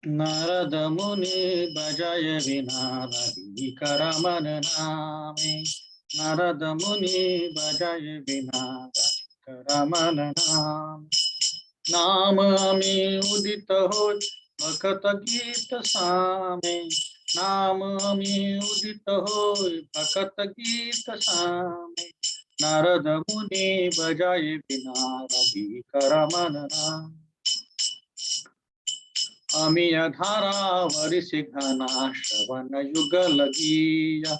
नारद मुनि बजाय बिना रवि कर मन नामे। नारद मुनि बजाय बिना कर मन नाम। नाम अमी उदित हो भक्त गीत सामे। नाम अमी उदित हो भक्त गीत सामे। नारद मुनि बजाय बिना रवि कर मन नाम। अमीय धारा वर्षि घना श्रवण युगल गीया।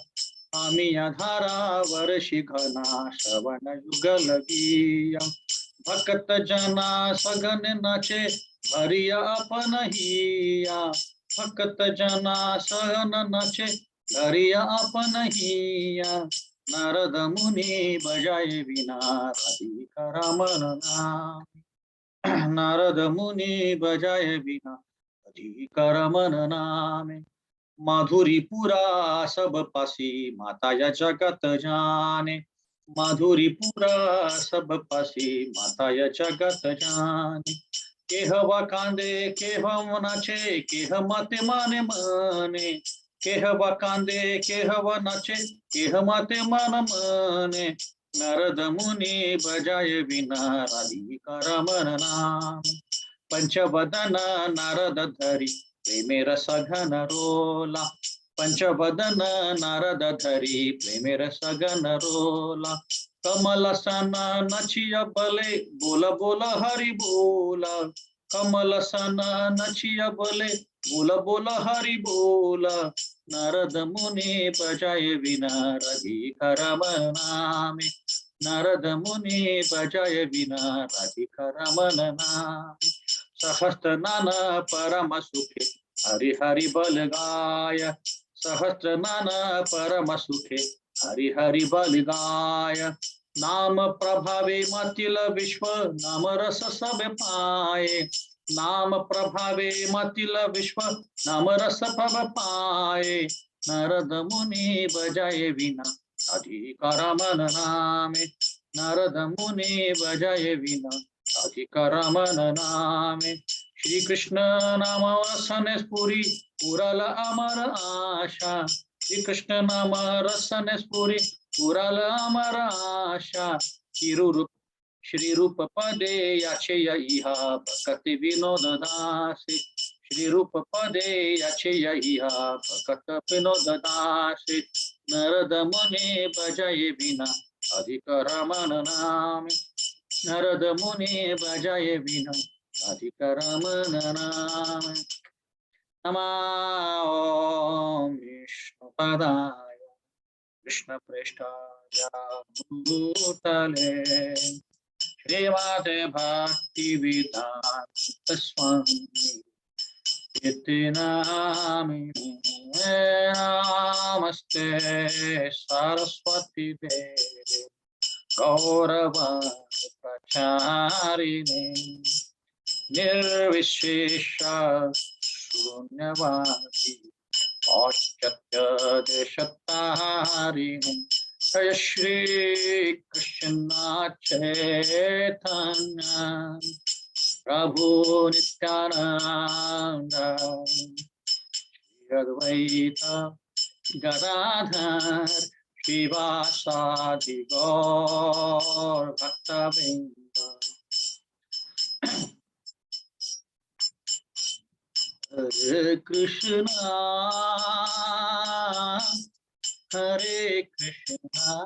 अमीय धारा वर्षि घना श्रवण युगल गीया। भक्त जना सगन नाचे भरिया अपन हिया। भक्त जना सगन नाचे भरिया अपन हिया। नारद मुनि बजाय बिना रवि कर मन नाम। नारद मुनि बजाय बिना कर मन नामे। माधुरी पुरा सब पासी माता या जगत जाने। माधुरी पुरा सब पासी माता या जगत जाने। केहवा कांदे केहवा नाचे केह माते माने मने। केहवा कांदे केहवा नाचे केह माते मन मने। नारद मुनि बजाय बिना रवि कर मन नाम। पंचवदन नारद धरी प्रेमे रस घन रोला। पंचवदन नारद धरी प्रेमे रस घन रोला। कमल सन नचिया बले बोल बोल हरि बोला। कमल सन नचिया बले बोल बोल हरि बोला। नारद मुनि बजाय बिना रवि कर मन नामे। नारद मुनि बजाय बिना रवि कर मन नामे। सहस्त्र नाना परम सुखे हरि हरि बल गाय। सहस्त्र नाना परम सुखे हरि हरि बल गाय। नाम प्रभावे मतिल विश्व नाम रस सब पाए। नाम प्रभावे मतिल विश्व नाम रस सब पाए। नारद मुनि बजाय बिना रवि कर मन नामे। नारद मुनि बजाय बिना रवि कर मन नामे। श्री कृष्ण नाम रसन स्फुरी पुरल अमर आशा। श्री कृष्ण नाम रसन स्फुरी पुरल अमर आशा। श्री रूप पदे याचे इहा भक्ति विनोद दासे। श्री रूप पदे याचे इहा भक्त विनोद दासे। नारद मुनि बजाय बिना रवि कर मन नामे। नारद मुनि बजाय बिना रवि कर मन नामे। नमः ओम विष्णुपदाय कृष्ण पृष्ठाय भूतले श्रीमते भक्ति वेदांत स्वामी इति नामिने। नमस्ते सरस्वती देवे गौरवाणी प्रचारिणे। निर्विशेष शून्यवादी औचित्य देशतारिणे। जय श्री कृष्ण चैतन्य प्रभु नित्यानंद श्री अद्वैत गदाधर श्रीवासादि गौर भक्तवृंद। हरे कृष्णा हरे कृष्णा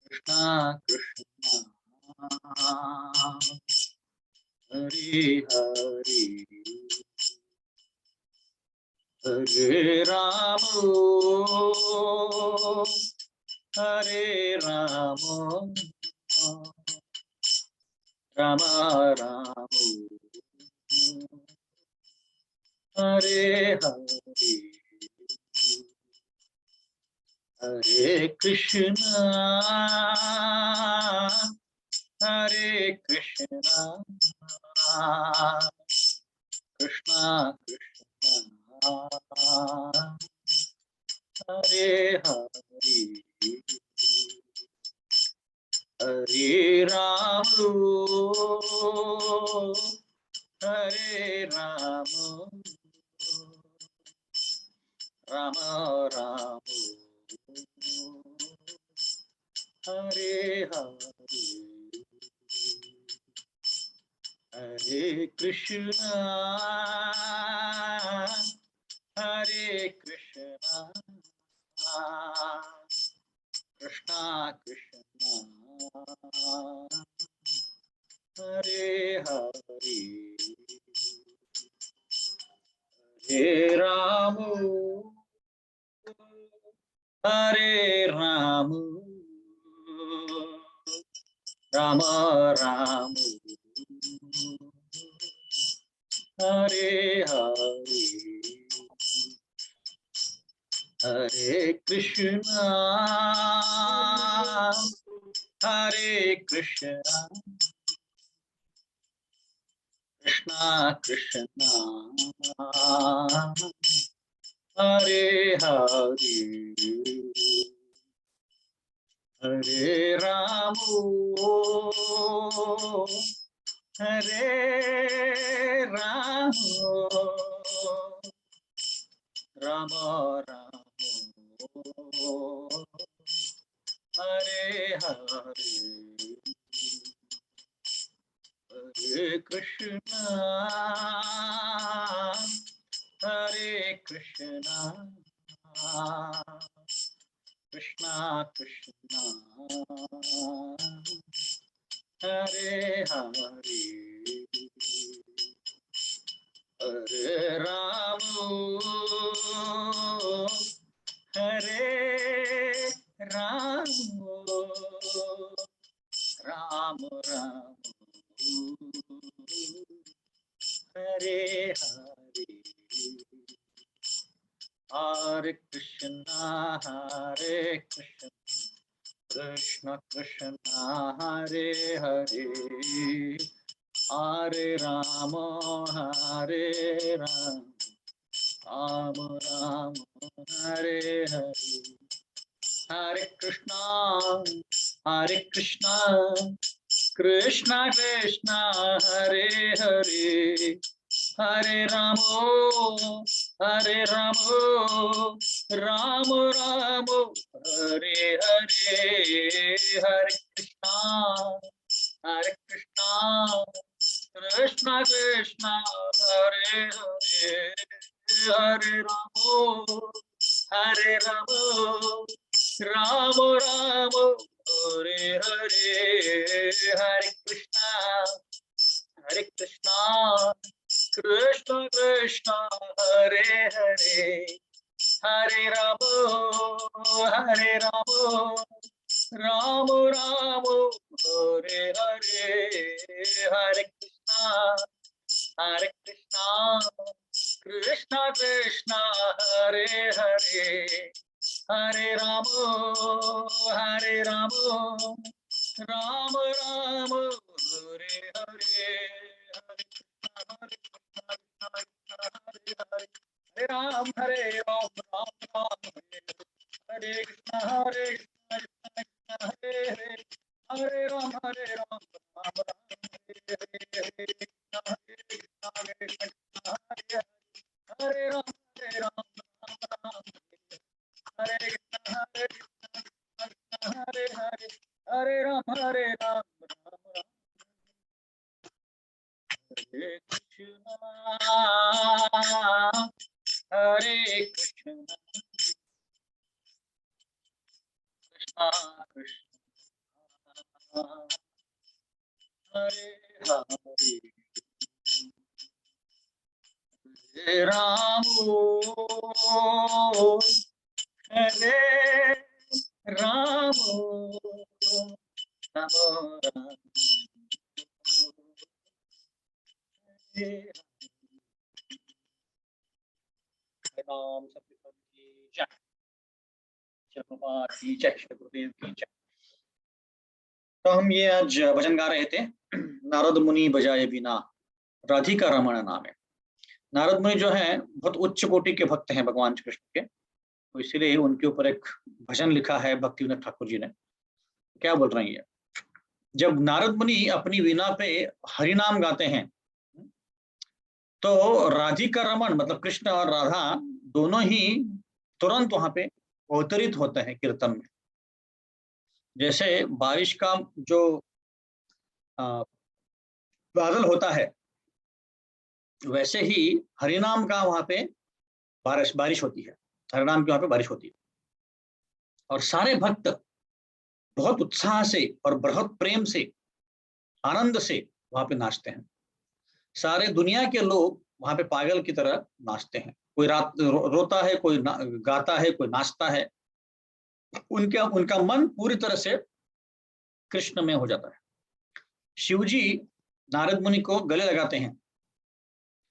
कृष्णा कृष्णा हरे हरे। हरे राम हरे राम राम राम हरे हरे। हरे कृष्णा हरे Krishna Krishna Krishna Hare Hare. Hare Rama, Hare Rama, Rama Rama, Hare Hare, Hare Krishna, Hare Krishna, Krishna Krishna, Hare Hare, Hare Rama, Hare Rama, Rama Rama, Hare Hare, Hare Krishna, Hare Krishna, Krishna Krishna, Hare Hare, Hare Rama, Hare Rama, Rama Rama, Hare Hare, Hare Krishna, Hare Krishna, Krishna Krishna, Hare Hare, Hare Rama, Hare Rama, Rama Rama, Hare Hare, Hare Krishna, Hare Krishna, Krishna Krishna, Hare Hare, Hare Rama, Hare Rama, Rama Rama, Hare Hare, Hare Krishna, Hare Krishna, Krishna Krishna, Hare Hare, Hare Ramo, Hare Ramo, Ramo Ramo, Hare Hare, Hare Krishna, Hare Krishna, Krishna Krishna, Hare Hare, Hare Ramo, Hare Ramo, Ramo Ramo, Hare Hare, Hare Krishna, Hare Krishna, Krishna Krishna, Hare Hare, Hare Ramo, Hare Ramo, Ramo Ramo, Hare Hare, Hare Krishna, Hare Krishna, Krishna Krishna, Hare Hare, Hare Ramo, Hare Ramo, Rama Rama, Hare Hare, Hare Hare Ram, Hare Ram, Ram Ram, Hare Krishna, Hare Krishna, Hare Hare, Hare Ram, Hare Ram, Ram Ram, Hare Hare, Hare Krishna, Hare Krishna, Hare Krishna, Hare Hare, Hare Ram, Hare Ram, Ram Ram, Hare Krishna, Hare Krishna, Hare Hare, Hare Ram, Hare Ram, Ram Ram, Hare Krishna, Hare Krishna, Krishna Krishna, Hare Hare, Hare Ramo, Hare Ramo, Ramo Ramo, Hare Ram सत्यम की जय, श्री प्रभुपाद की जय, श्री गुरुदेव की जय। तो हम ये आज भजन गा रहे थे, नारद मुनि बजाए बिना, राधिका रमण नाम है। नारद मुनि जो है बहुत उच्च कोटि के भक्त हैं भगवान कृष्ण के, तो इसीलिए उनके ऊपर एक भजन लिखा है भक्ति विनोद ठाकुर जी ने। क्या बोल रहे हैं? जब नारद मुनि अपनी वीणा पे हरि नाम गाते हैं तो राधिका रमन मतलब कृष्ण और राधा दोनों ही तुरंत वहां पे अवतरित होते हैं कीर्तन में। जैसे बारिश का जो बादल होता है वैसे ही हरिनाम का वहां पे बारिश बारिश होती है, हरिनाम की वहां पे बारिश होती है। और सारे भक्त बहुत उत्साह से और बहुत प्रेम से आनंद से वहां पे नाचते हैं। सारे दुनिया के लोग वहां पे पागल की तरह नाचते हैं। कोई रोता है, कोई गाता है, कोई नाचता है। उनका उनका मन पूरी तरह से कृष्ण में हो जाता है। शिव जी नारद मुनि को गले लगाते हैं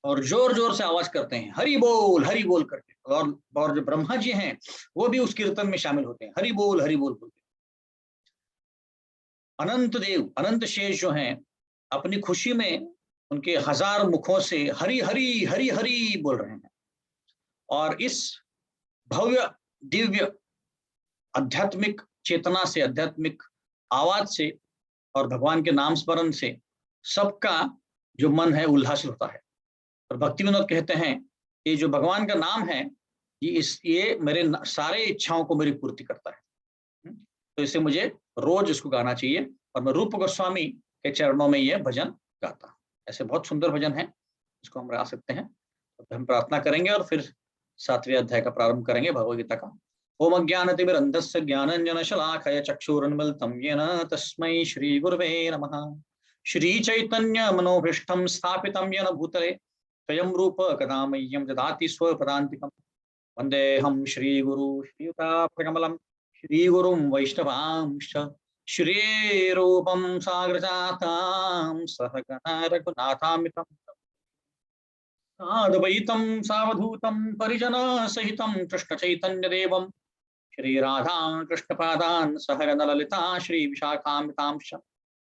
और जोर जोर से आवाज करते हैं हरि बोल करके। और जो ब्रह्मा जी हैं वो भी उस कीर्तन में शामिल होते हैं, हरि बोल बोलते। अनंत देव अनंत शेष जो हैं अपनी खुशी में उनके हजार मुखों से हरि हरि हरि हरि बोल रहे हैं। और इस भव्य दिव्य आध्यात्मिक चेतना से, आध्यात्मिक आवाज से और भगवान के नाम स्मरण से सबका जो मन है उल्लासित होता है। और भक्ति विनोद कहते हैं ये जो भगवान का नाम है ये मेरे सारे इच्छाओं को मेरी पूर्ति करता है। तो इसे मुझे रोज इसको गाना चाहिए और मैं रूप गोस्वामी के चरणों में ये भजन गाता हूँ। ऐसे बहुत सुंदर भजन है, इसको हम गा सकते हैं। तो हम प्रार्थना करेंगे और फिर 7वें अध्याय का प्रारंभ करेंगे भगवद गीता का। ओम अज्ञानतिमिरन्धस्य ज्ञानाञ्जनशलाकया चक्षुरुन्मिलितं येन तस्मै श्रीगुरवे नमः। श्रीचैतन्यमनोभीष्टं स्थापितं येन भूतले स्वयं रूप कदा मह्यं ददाति स्वपदान्तिकं। वन्देऽहं श्रीगुरु श्रीयुतापकमलं श्रीगुरुं वैष्णवांश्च श्रीरूपं साग्रजातां सहगणा रघुनाथान्वितं साद्वैतं सावधूतं परिजनसहितं कृष्णचैतन्यदेवं श्रीराधा कृष्णपादान् सहगणललिता श्रीविशाखान्वितांश्च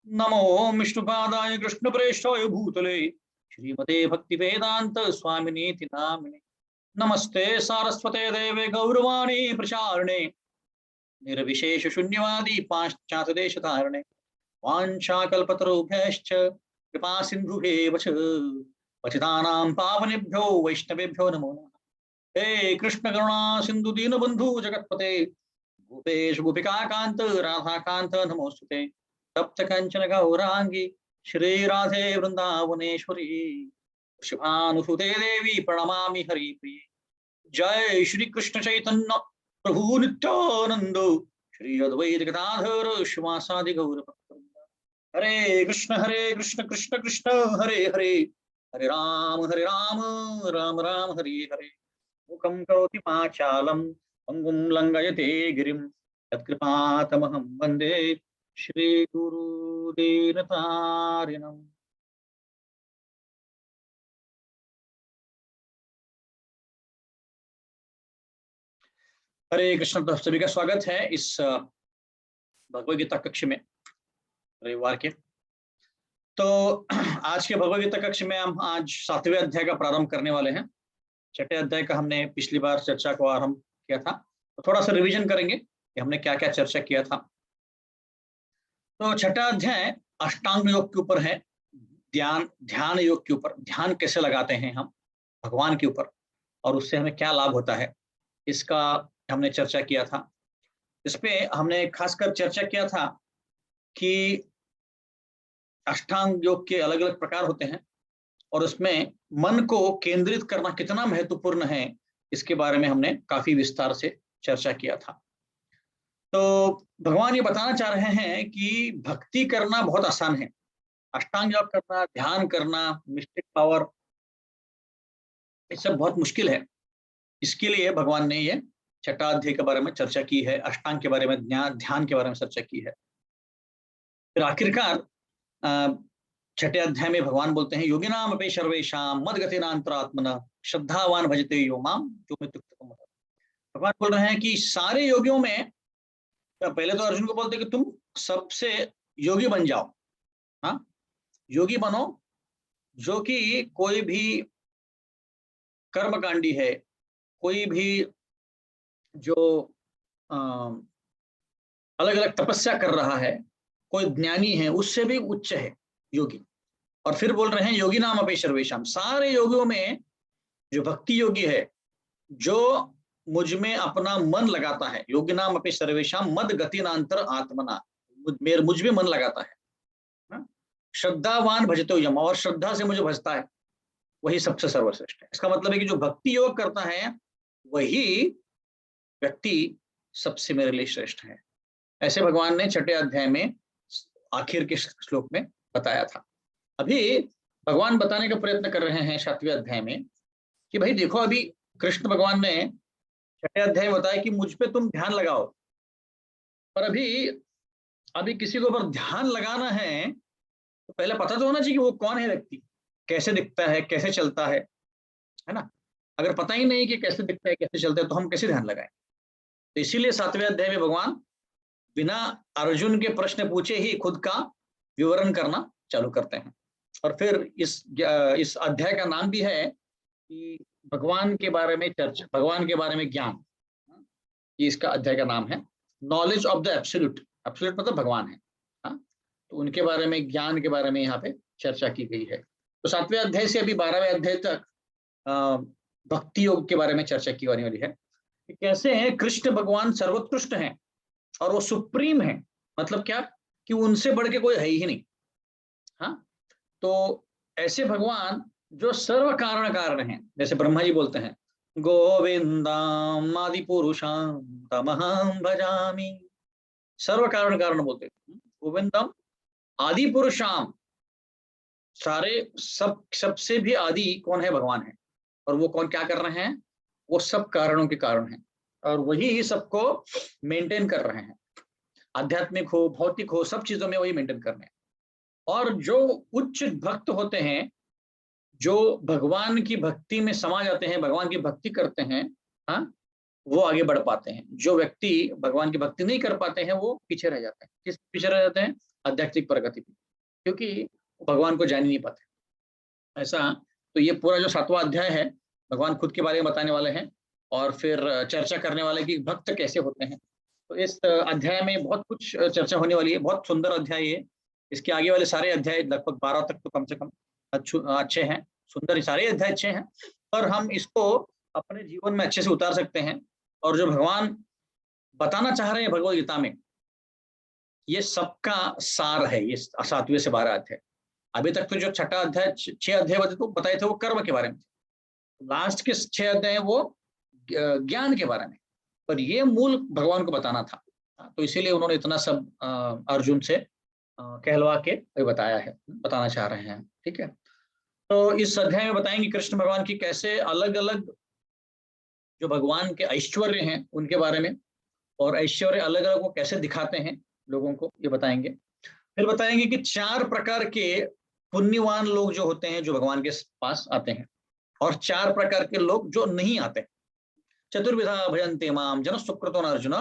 नमो विष्णुपादाय कृष्णप्रेष्ठाय भूतले श्रीमते भक्तिवेदान्त स्वामिनीति नामिने। नमस्ते सारस्वते देवे गौरवाणी प्रचारिणे निर्विशेष शून्यवादी पाश्चात्यदेशधारिणे वाञ्छाकल्पतरुभ्यश्च कृपा सिन्धुभ्येव च पतितानां पावनेभ्यो वैष्णवेभ्यो नमो नमः। हे कृष्ण करुणा सिंधु दीनबंधु जगत्पते गोपेश गोपिकाकांत राधाकांत नमोस्तुते। तप्त कंचन गौरांगी श्री राधे वृंदावनेश्वरी शुभानुसुते देवी प्रणमामि हरिप्रिये। जय श्री कृष्ण चैतन्य प्रभु नित्यानंद श्री अद्वैत गदाधर शिवासादि गौर भक्तवृंद। हरे कृष्ण कृष्ण कृष्ण हरे हरे हरे राम राम राम हरे हरे। मुखं करोति वाचालं पंगुं लंघयते गिरिं यत्कृपातमहं वन्दे श्रीगुरुदीनतारिणम्। हरे कृष्ण। तो सभी का स्वागत है इस भगवद गीता कक्ष में रविवार के। तो आज के भगवद गीता कक्ष में हम आज 7वें अध्याय का प्रारंभ करने वाले हैं। 6ठे अध्याय का हमने पिछली बार चर्चा को आरंभ किया था, तो थोड़ा सा रिवीजन करेंगे कि हमने क्या क्या चर्चा किया था। तो 6ठा अध्याय अष्टांग योग के ऊपर है, ध्यान योग के ऊपर। ध्यान कैसे लगाते हैं हम भगवान के ऊपर और उससे हमें क्या लाभ होता है, इसका हमने चर्चा किया था। इसपे हमने खासकर चर्चा किया था कि अष्टांग योग के अलग अलग प्रकार होते हैं और उसमें मन को केंद्रित करना कितना महत्वपूर्ण है, इसके बारे में हमने काफी विस्तार से चर्चा किया था। तो भगवान ये बताना चाह रहे हैं कि भक्ति करना बहुत आसान है, अष्टांग योग करना, ध्यान करना, मिस्टिक पावर, ये सब बहुत मुश्किल है। इसके लिए भगवान ने ये 6ठा अध्याय के बारे में चर्चा की है, अष्टांग के बारे में, ध्यान के बारे में चर्चा की है। फिर आखिरकार 6ठे अध्याय में भगवान बोलते हैं योगिनाम अपि सर्वेषां मद्गतिनान्तरात्मना श्रद्धावान भजते यो माम जो में तुक्तम। भगवान बोल रहे हैं कि सारे योगियों में पहले तो अर्जुन को बोलते हैं कि तुम सबसे योगी बन जाओ। हाँ, योगी बनो जो कि कोई भी कर्मकांडी है, कोई भी जो अलग अलग तपस्या कर रहा है, कोई ज्ञानी है, उससे भी उच्च है योगी। और फिर बोल रहे हैं योगी नाम अपि सर्वेषाम, सारे योगियों में जो भक्ति योगी है, जो मुझ में अपना मन लगाता है, योगी नाम अपि सर्वेषाम मद गतिनांतर आत्मना, मुझ में मन लगाता है ना? श्रद्धावान भजते यम, और श्रद्धा से मुझे भजता है, वही सबसे सर्वश्रेष्ठ है। इसका मतलब है कि जो भक्ति योग करता है वही व्यक्ति सबसे मेरे लिए श्रेष्ठ है। ऐसे भगवान ने छठे अध्याय में आखिर के श्लोक में बताया था। अभी भगवान बताने का प्रयत्न कर रहे हैं 7वें अध्याय में कि भाई देखो, अभी कृष्ण भगवान ने छठे अध्याय में बताया कि मुझ पे तुम ध्यान लगाओ, पर अभी अभी किसी के ऊपर ध्यान लगाना है तो पहले पता तो होना चाहिए कि वो कौन है व्यक्ति, कैसे दिखता है, कैसे चलता है ना? अगर पता ही नहीं कि कैसे दिखता है, कैसे चलता है, तो हम कैसे ध्यान लगाएं? तो इसीलिए 7वें अध्याय में भगवान बिना अर्जुन के प्रश्न पूछे ही खुद का विवरण करना चालू करते हैं। और फिर इस अध्याय का नाम भी है कि भगवान के बारे में चर्चा, भगवान के बारे में ज्ञान, ये इसका अध्याय का नाम है। Knowledge of the absolute, absolute मतलब भगवान है, हाँ? तो उनके बारे में, ज्ञान के बारे में यहाँ पे चर्चा की गई है। तो 7वें अध्याय से अभी 12वें अध्याय तक भक्ति योग के बारे में चर्चा की होने वाली है। कैसे हैं कृष्ण भगवान सर्वोत्कृष्ट हैं और वो सुप्रीम है, मतलब क्या कि उनसे बढ़ के कोई है ही नहीं, हाँ? तो ऐसे भगवान जो सर्व कारण कारण हैं, जैसे ब्रह्मा जी बोलते हैं गोविंदम आदि पुरुषाम तमहम भजामि, सर्व कारण कारण बोलते हैं गोविंदम आदि पुरुषाम, सारे सबसे भी आदि कौन है? भगवान है। और वो कौन क्या कर रहे हैं? वो सब कारणों के कारण हैं और वही सबको मेंटेन कर रहे हैं, आध्यात्मिक हो, भौतिक हो, सब चीजों में वही मेंटेन कर रहे हैं। और जो उच्च भक्त होते हैं, जो भगवान की भक्ति में समा जाते हैं, भगवान की भक्ति करते हैं, हाँ, वो आगे बढ़ पाते हैं। जो व्यक्ति भगवान की भक्ति नहीं कर पाते हैं वो पीछे रह जाते हैं। किस पीछे रह जाते हैं? आध्यात्मिक प्रगति पे, क्योंकि भगवान को जान ही नहीं पाते। ऐसा, तो ये पूरा जो 7वां अध्याय है, भगवान खुद के बारे में बताने वाले हैं और फिर चर्चा करने वाले कि भक्त कैसे होते हैं। तो इस अध्याय में बहुत कुछ चर्चा होने वाली है। बहुत सुंदर अध्याय है। इसके आगे वाले सारे अध्याय लगभग 12 तक तो कम से कम अच्छे हैं, सुंदर, ही सारे अध्याय अच्छे हैं, पर हम इसको अपने जीवन में अच्छे से उतार सकते हैं। और जो भगवान बताना चाह रहे हैं भगवद गीता में, ये सबका सार है, ये 7वें से 12 अध्याय। अभी तक तो जो छठा अध्याय, 6 अध्याय बताए थे वो कर्म के बारे में, लास्ट के 6 अध्याय वो ज्ञान के बारे में, पर ये मूल भगवान को बताना था। तो इसीलिए उन्होंने इतना सब अर्जुन से कहलवा के बताया है, बताना चाह रहे हैं। ठीक है, तो इस अध्याय में बताएंगे कृष्ण भगवान की कैसे अलग अलग जो भगवान के ऐश्वर्य हैं उनके बारे में, और ऐश्वर्य अलग अलग वो कैसे दिखाते हैं लोगों को, ये बताएंगे। फिर बताएंगे कि 4 प्रकार के पुण्यवान लोग जो होते हैं जो भगवान के पास आते हैं, और 4 प्रकार के लोग जो नहीं आते। चतुर्विधा भजन्ते माम जन सुकृतो अर्जुन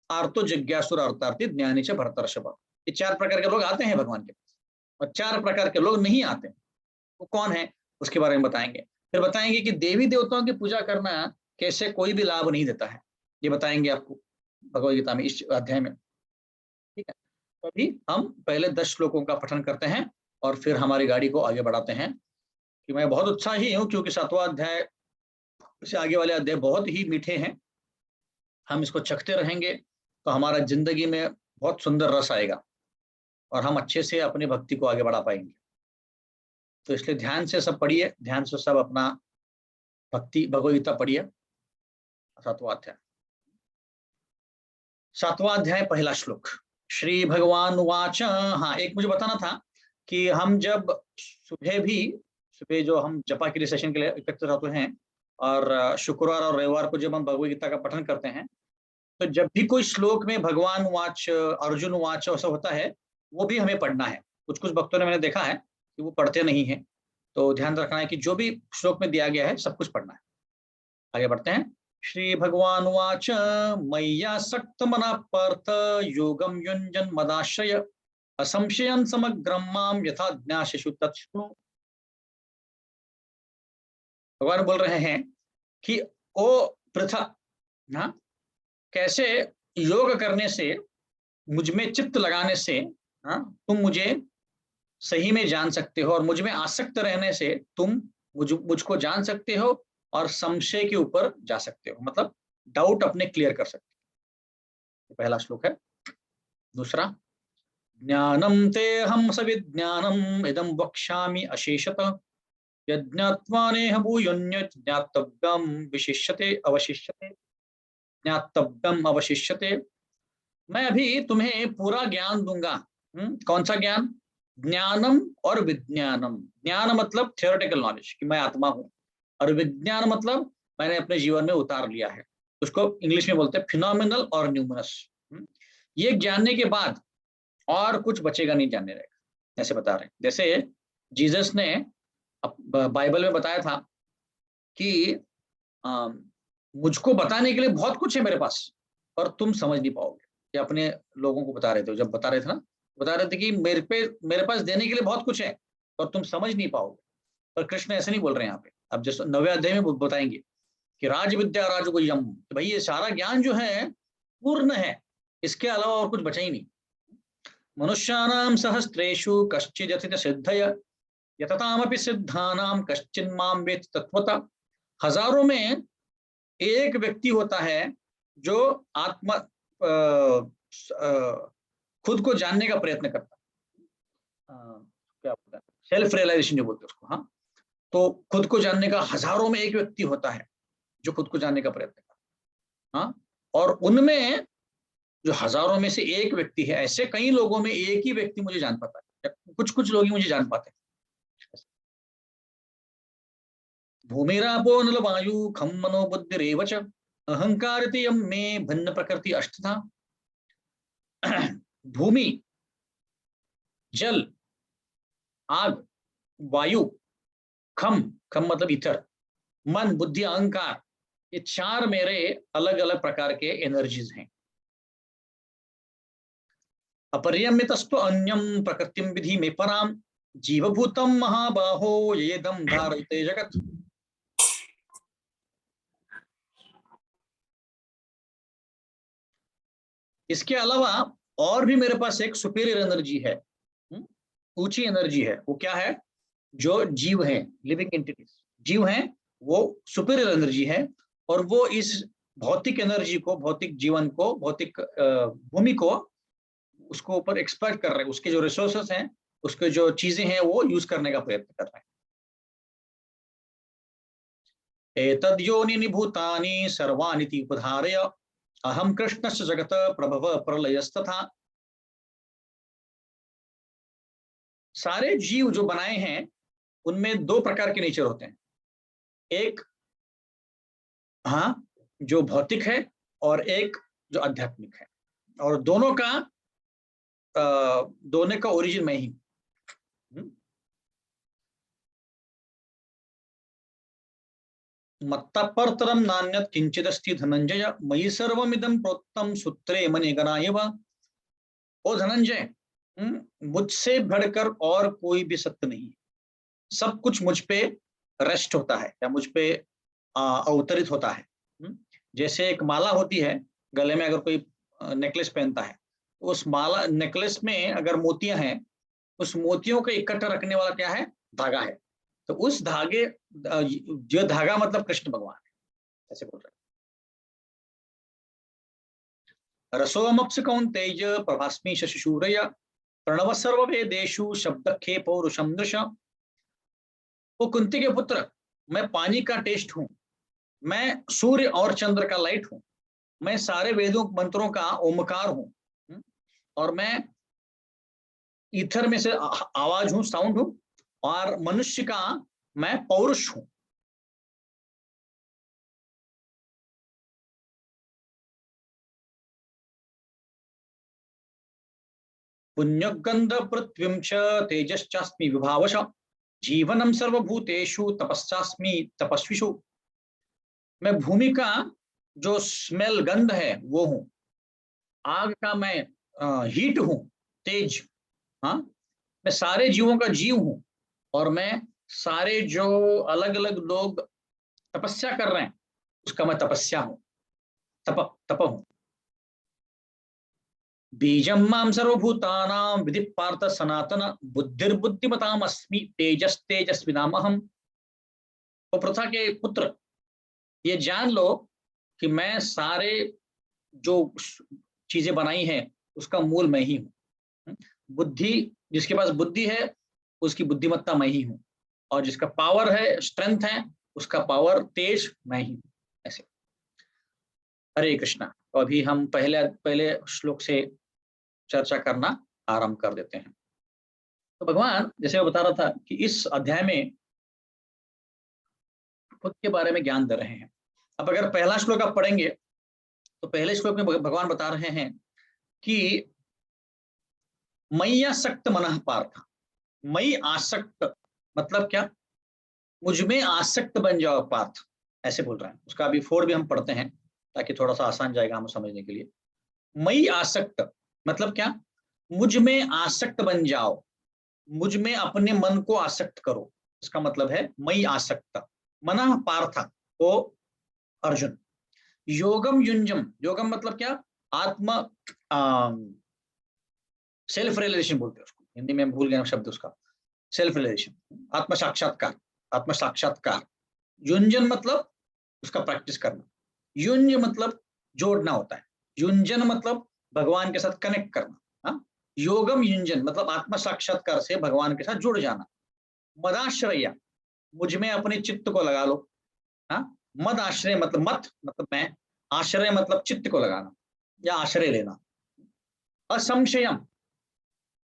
आर्तो जिज्ञासुर अर्थार्थी ज्ञानी च भरतर्षभ। ये 4 प्रकार के लोग आते हैं भगवान के पास, और 4 प्रकार के लोग नहीं आते। वो कौन है उसके बारे में बताएंगे। फिर बताएंगे कि देवी देवताओं की पूजा करना कैसे कोई भी लाभ नहीं देता है, ये बताएंगे आपको भगवद गीता में, इस अध्याय में। ठीक है, तो अभी हम पहले 10 श्लोकों का पठन करते हैं और फिर हमारी गाड़ी को आगे बढ़ाते हैं। कि मैं बहुत उत्साही हूँ क्योंकि 7वां अध्याय से आगे वाले अध्याय बहुत ही मीठे हैं। हम इसको चखते रहेंगे तो हमारा जिंदगी में बहुत सुंदर रस आएगा और हम अच्छे से अपनी भक्ति को आगे बढ़ा पाएंगे। तो इसलिए ध्यान से सब पढ़िए, ध्यान से सब अपना भक्ति भगवद गीता पढ़िए। 7वां अध्याय, 7वां अध्याय, पहला श्लोक। श्री भगवान वाच, हाँ एक मुझे बताना था कि हम जब सुबह जो हम जपा के लिए सेशन के लिए एकत्रित होते हैं, और शुक्रवार और रविवार को जब हम भगवद गीता का पठन करते हैं, तो जब भी कोई श्लोक में भगवान वाच, अर्जुन वाच ऐसा होता है, वो भी हमें पढ़ना है। कुछ कुछ भक्तों ने मैंने देखा है कि वो पढ़ते नहीं है, तो ध्यान रखना है कि जो भी श्लोक में दिया गया है सब कुछ पढ़ना है। आगे बढ़ते हैं। श्री भगवान वाच मय्यासक्त मना पार्थ योगम युञ्जन मदाश्रय असंशयं समग्रं मां यथा ज्ञास्यसि तच्छृणु। भगवान बोल रहे हैं कि ओ पृथा, हाँ, कैसे योग करने से, मुझ में चित्त लगाने से, हाँ, तुम मुझे सही में जान सकते हो, और मुझ में आसक्त रहने से तुम मुझको जान सकते हो और संशय के ऊपर जा सकते हो, मतलब डाउट अपने क्लियर कर सकते हो। पहला श्लोक है। दूसरा, ज्ञानम ते हम सविज्ञानम इदं वक्ष्यामि अशेषत यज्ञात्वा नेह भूयोऽन्य ज्ञातव्यम विशिष्यते अवशिष्यते, ज्ञातव्यम अवशिष्यते। मैं अभी तुम्हें पूरा ज्ञान दूंगा। कौन सा ज्ञान? ज्ञानम और विज्ञानम। ज्ञान मतलब थियोरेटिकल नॉलेज कि मैं आत्मा हूं, और विज्ञान मतलब मैंने अपने जीवन में उतार लिया है। उसको इंग्लिश में बोलते हैं फिनोमिनल और न्यूमरस। ये जानने के बाद और कुछ बचेगा नहीं जानने रहेगा, ऐसे बता रहे हैं। जैसे जीसस ने बाइबल में बताया था कि मुझको बताने के लिए बहुत कुछ है मेरे पास, पर तुम समझ नहीं पाओगे। ये अपने लोगों को बता रहे थे, जब बता रहे थे ना, बता रहे थे कि मेरे पास देने के लिए बहुत कुछ है, पर तुम समझ नहीं पाओगे। पर कृष्ण ऐसे नहीं बोल रहे हैं यहाँ पे। अब जैसे 9वें अध्याय में बताएंगे कि राज विद्या राजगुह्यम, तो भाई ये सारा ज्ञान जो है पूर्ण है, इसके अलावा और कुछ बचा ही नहीं। मनुष्याणाम सहस्रेषु कश्चिदथित सिद्धय यततामपि सिद्धानाम कश्चिन्माम वेत्ति तत्वता। हजारों में एक व्यक्ति होता है जो आत्मा खुद को जानने का प्रयत्न करता है। क्या बोलता है, सेल्फ रियलाइजेशन जो बोलते हैं उसको। हाँ, तो खुद को जानने का हजारों में एक व्यक्ति होता है जो खुद को जानने का प्रयत्न करता है। हाँ, और उनमें जो हजारों में से एक व्यक्ति है, ऐसे कई लोगों में एक ही व्यक्ति मुझे जान पाता है, कुछ कुछ लोग ही मुझे जान पाते हैं। भूमिरापो नल वायु खम मनो बुद्धिरेव च अहंकार में भिन्न प्रकृति अष्टधा। भूमि, जल, आग, वायु, खम, खम मतलब ईथर, मन, बुद्धि, अहंकार, ये चार मेरे अलग अलग प्रकार के एनर्जीज हैं। अपरियमितस्तु अन्यम प्रकृतिम विधि में पराम जीवभूतम महाबाहो येदम धारयते जगत। इसके अलावा और भी मेरे पास एक सुपीरियर एनर्जी है, ऊंची एनर्जी है। वो क्या है? जो जीव है, लिविंग एंटिटीज, जीव है, वो सुपीरियर एनर्जी है। और वो इस भौतिक एनर्जी को, भौतिक जीवन को, भौतिक भूमि को, उसको ऊपर एक्सप्लॉइट कर रहे हैं। उसके जो रिसोर्सेस हैं, उसके जो चीजें हैं, वो यूज करने का प्रयत्न कर रहे हैं। एतद्योनिनि भूतानि सर्वानिति उपधारय अहम कृष्णस्य जगत प्रभव प्रलयस्तथा। सारे जीव जो बनाए हैं उनमें दो प्रकार के नेचर होते हैं। एक, हाँ, जो भौतिक है, और एक जो आध्यात्मिक है। और दोनों का ओरिजिन मैं ही हूं। मत्तः परतरम नान्यत् किंचिदस्ति धनंजय मयि सर्वमिदं प्रोक्तम सूत्रे मणिगणा इव। ओ धनंजय, मुझसे बढ़कर और कोई भी सत्य नहीं। सब कुछ मुझ पे रेस्ट होता है, या मुझ पे अवतरित होता है। जैसे एक माला होती है, गले में अगर कोई नेकलेस पहनता है, उस माला नेकलेस में अगर मोतियां हैं, उस मोतियों को इकट्ठा रखने वाला क्या है? धागा है। तो उस धागे, जो धागा मतलब कृष्ण भगवान है, ऐसे बोल रहे हैं। रसोमप्स कौन्तेय प्रभास्मि शशिशूरय प्रणव सर्ववेदेषु शब्दखे पौरुषम दृश। वो कुंती के पुत्र, मैं पानी का टेस्ट हूं, मैं सूर्य और चंद्र का लाइट हूं, मैं सारे वेदों मंत्रों का ओमकार हूं, और मैं ईथर में से आवाज हूं, साउंड हूं, और मनुष्य का मैं पौरुष हूं। पुण्यगंध पृथ्वीं च तेजश्चास्मि विभावश जीवनम सर्वभूतेषु तपस्यास्मि तपस्विषु। मैं भूमि का जो स्मेल, गंध है, वो हूं। आग का मैं हीट हूं, तेज। हाँ, मैं सारे जीवों का जीव हूं, और मैं सारे जो अलग अलग लोग तपस्या कर रहे हैं, उसका मैं तपस्या हूं, तप हूं। बीजम माम सर्वभूतानां विधि पार्थ सनातन बुद्धिर्बुद्धिमताम अस्मि तेजस तेजस्विनामहम। तो प्रथा के पुत्र, ये जान लो कि मैं सारे जो चीजें बनाई हैं उसका मूल मैं ही हूँ। बुद्धि, जिसके पास बुद्धि है उसकी बुद्धिमत्ता मैं ही हूँ, और जिसका पावर है, स्ट्रेंथ है, उसका पावर, तेज मैं ही हूँ। ऐसे। हरे कृष्णा। तो अभी हम पहले पहले श्लोक से चर्चा करना आरंभ कर देते हैं। तो भगवान, जैसे मैं बता रहा था कि इस अध्याय में खुद के बारे में ज्ञान दे रहे हैं। अब अगर पहला श्लोक आप पढ़ेंगे तो पहले श्लोक में भगवान बता रहे हैं कि मयि आसक्त मनः पार्थ। मयि आसक्त मतलब क्या? मुझ में आसक्त बन जाओ पार्थ, ऐसे बोल रहे हैं। उसका अभी फोड़ भी हम पढ़ते हैं ताकि थोड़ा सा आसान जाएगा हमें समझने के लिए। मयि आसक्त मतलब क्या? मुझ में आसक्त बन जाओ, मुझ में अपने मन को आसक्त करो। इसका मतलब है मयि आसक्त मनः पार्थ, ओ अर्जुन। योगम युंजम, योगम मतलब क्या? आत्म सेल्फ रियलाइजेशन बोलते हैं उसको, हिंदी में भूल गया शब्द उसका, सेल्फ रियलाइजेशन, आत्म साक्षात्कार। आत्म साक्षात्कार। युंजन मतलब उसका प्रैक्टिस करना। युंज मतलब जोड़ना होता है। युंजन मतलब भगवान के साथ कनेक्ट करना। हाँ? योगम युंजन मतलब आत्म साक्षात्कार से भगवान के साथ जुड़ जाना। मदाश्रय, मुझ में अपने चित्त को लगा लो। हाँ? मद आश्रय मतलब मत मतलब मैं, आश्रय मतलब चित्त को लगाना या आश्रय लेना। असंशयम,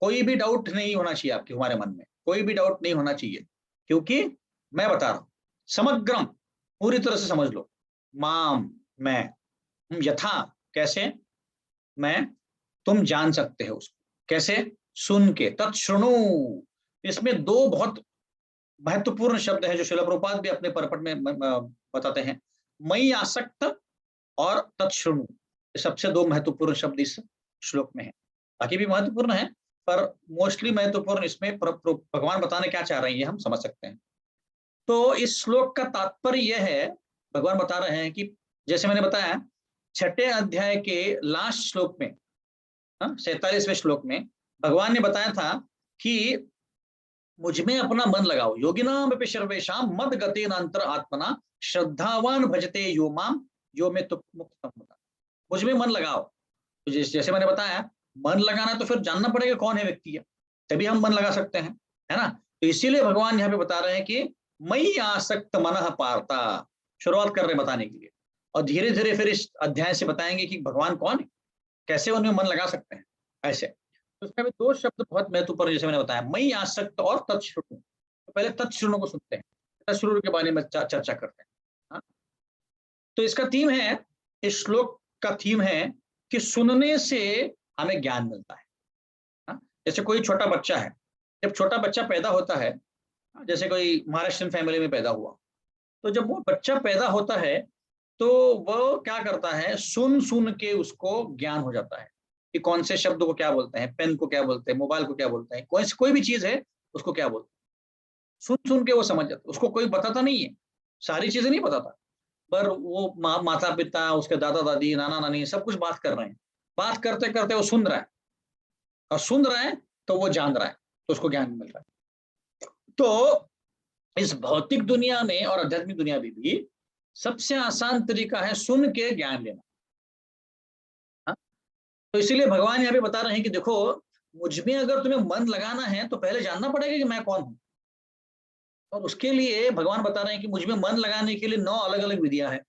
कोई भी डाउट नहीं होना चाहिए आपके, हमारे मन में कोई भी डाउट नहीं होना चाहिए, क्योंकि मैं बता रहा हूं। समग्रम, पूरी तरह से समझ लो। माम, मैं। यथा, कैसे? मैं, तुम जान सकते हो उसको कैसे? सुन के। तत्शृणु, इसमें दो बहुत महत्वपूर्ण शब्द है जो श्रील प्रभुपाद भी अपने परपट में बताते हैं। मयि आसक्त और तत्शृणु, ये सबसे दो महत्वपूर्ण शब्द इस श्लोक में है। बाकी भी महत्वपूर्ण है, पर मोस्टली महत्वपूर्ण इसमें भगवान बताने क्या चाह रहे हैं ये हम समझ सकते हैं। तो इस श्लोक का तात्पर्य यह है, भगवान बता रहे हैं कि जैसे मैंने बताया छठे अध्याय के लास्ट श्लोक में, 47वें श्लोक में भगवान ने बताया था कि मुझ में अपना मन लगाओ। योगिनाम सर्वेशाम मद गतेनांतर आत्मना श्रद्धावान भजते यो माम यो में तो मुक्त। मुझ में मन लगाओ। तो जैसे मैंने बताया, मन लगाना तो फिर जानना पड़ेगा कौन है व्यक्ति है, तभी हम मन लगा सकते हैं, है ना? तो इसीलिए भगवान यहाँ पे बता रहे हैं कि मयि आसक्त मनः पार्थ, शुरुआत कर रहे बताने के लिए, और धीरे धीरे फिर इस अध्याय से बताएंगे कि भगवान कौन है, कैसे उनमें मन लगा सकते हैं। ऐसे तो इसमें दो शब्द बहुत महत्वपूर्ण, जैसे मैंने बताया, मयि आसक्त और तत्श्रुणु। तो पहले तत्श्रुणु को सुनते हैं, तत्श्रुणु के बारे में चर्चा करते हैं। हाँ? तो इसका थीम है, इस श्लोक का थीम है कि सुनने से हमें ज्ञान मिलता है। हाँ? जैसे कोई छोटा बच्चा है, जब छोटा बच्चा पैदा होता है, जैसे कोई महाराष्ट्रियन फैमिली में पैदा हुआ, तो जब वो बच्चा पैदा होता है तो वो क्या करता है, सुन सुन के उसको ज्ञान हो जाता है कि कौन से शब्द को क्या बोलते हैं, पेन को क्या बोलते हैं, मोबाइल को क्या बोलते हैं, कोई भी चीज है उसको क्या बोलते हैं, सुन सुन के वो समझ जाता है। उसको कोई बताता नहीं है, सारी चीजें नहीं बताता, पर वो माता पिता, उसके दादा दादी, नाना नानी सब कुछ बात कर रहे हैं। बात करते करते वो सुन रहा है, और सुन रहा है तो वो जान रहा है, तो उसको ज्ञान मिल रहा है। तो इस भौतिक दुनिया में और आध्यात्मिक दुनिया में भी सबसे आसान तरीका है सुन के ज्ञान लेना। हाँ? तो इसीलिए भगवान यहाँ पे बता रहे हैं कि देखो, मुझ में अगर तुम्हें मन लगाना है तो पहले जानना पड़ेगा कि मैं कौन हूं। और उसके लिए भगवान बता रहे हैं कि मुझ में मन लगाने के लिए 9 अलग अलग विधियां हैं।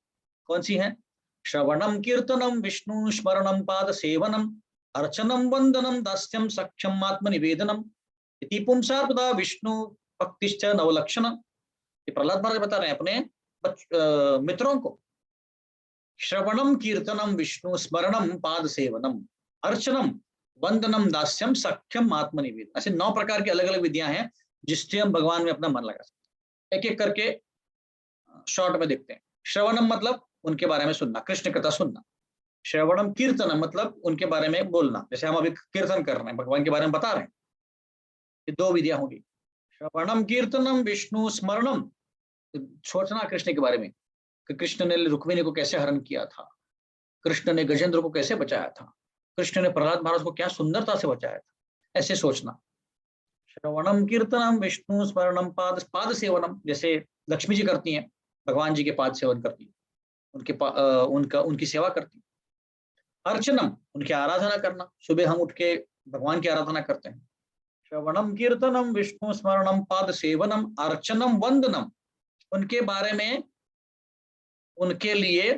कौन सी हैं? श्रवणम कीर्तनम विष्णु स्मरणम पाद सेवनम अर्चनम वंदनम दास्यम सक्षम आत्म निवेदनम इति पुंसार्पदा विष्णु भक्तिश्च नवलक्षण। ये प्रहलाद महाराज बता रहे हैं अपने मित्रों को। श्रवणम कीर्तनम विष्णु स्मरणम पाद सेवनम अर्चनम वंदनम दास्यम सख्यम आत्मनिवेदन, ऐसे 9 प्रकार की अलग अलग विधियां हैं जिससे हम भगवान में अपना मन लगा सकते हैं। एक एक करके शॉर्ट में देखते हैं। श्रवणम मतलब उनके बारे में सुनना, कृष्ण कथा सुनना। श्रवणम कीर्तनम मतलब उनके बारे में बोलना, जैसे हम अभी कीर्तन कर रहे हैं, भगवान के बारे में बता रहे हैं। ये 2 विधियां होगी। श्रवणम कीर्तनम विष्णु स्मरणम, सोचना कृष्ण के बारे में कि कृष्ण ने रुक्मिणी को कैसे हरण किया था, कृष्ण ने गजेंद्र को कैसे बचाया था, कृष्ण ने प्रहलाद महाराज को क्या सुंदरता से बचाया था, ऐसे सोचना। श्रवणम कीर्तनम विष्णु स्मरणम पाद पाद सेवनम, जैसे लक्ष्मी जी करती हैं, भगवान जी के पाद सेवन करती है, उनकी सेवा करती है। अर्चनम, उनकी आराधना करना, सुबह हम उठ के भगवान की आराधना करते हैं। श्रवणम कीर्तनम विष्णु स्मरणम पाद सेवनम अर्चनम वंदनम, उनके बारे में, उनके लिए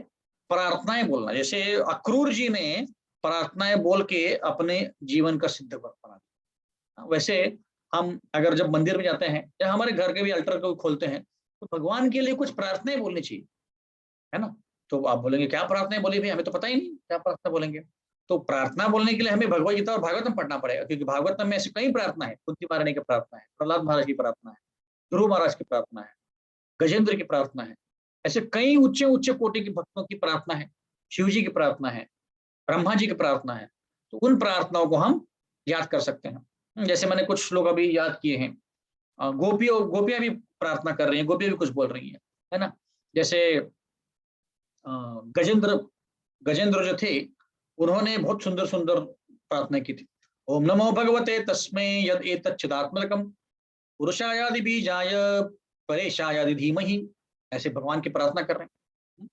प्रार्थनाएं बोलना, जैसे अक्रूर जी ने प्रार्थनाएं बोल के अपने जीवन का सिद्ध बना दिया। वैसे हम अगर जब मंदिर में जाते हैं या हमारे घर के भी अल्टर को खोलते हैं तो भगवान के लिए कुछ प्रार्थनाएं बोलनी चाहिए, है ना। तो आप बोलेंगे क्या प्रार्थनाएं बोली भाई, हमें तो पता ही नहीं क्या प्रार्थना बोलेंगे। तो प्रार्थना बोलने के लिए हमें भगवत गीता और भागवतम पढ़ना पड़ेगा, क्योंकि भागवतम में ऐसी कई प्रार्थना है। कुंती महारानी की प्रार्थना है, प्रहलाद महाराज की प्रार्थना है, ध्रुव महाराज की प्रार्थना है, गजेंद्र की प्रार्थना है, ऐसे कई ऊंचे ऊंचे कोटि के भक्तों की प्रार्थना है, शिव जी की प्रार्थना है, ब्रह्मा जी की प्रार्थना है। तो उन प्रार्थनाओं को हम याद कर सकते हैं। जैसे मैंने कुछ श्लोक अभी याद किए हैं, गोपियां भी प्रार्थना कर रही हैं, गोपियां भी कुछ बोल रही हैं, है ना। जैसे गजेंद्र गजेंद्र जो थे, उन्होंने बहुत सुंदर सुंदर प्रार्थना की थी। ओम नमो भगवते तस्मै यद एतच्चिदात्मकम पुरुषायादि बीजाय परेशायादि धीमहि, ऐसे भगवान की प्रार्थना कर रहे हैं।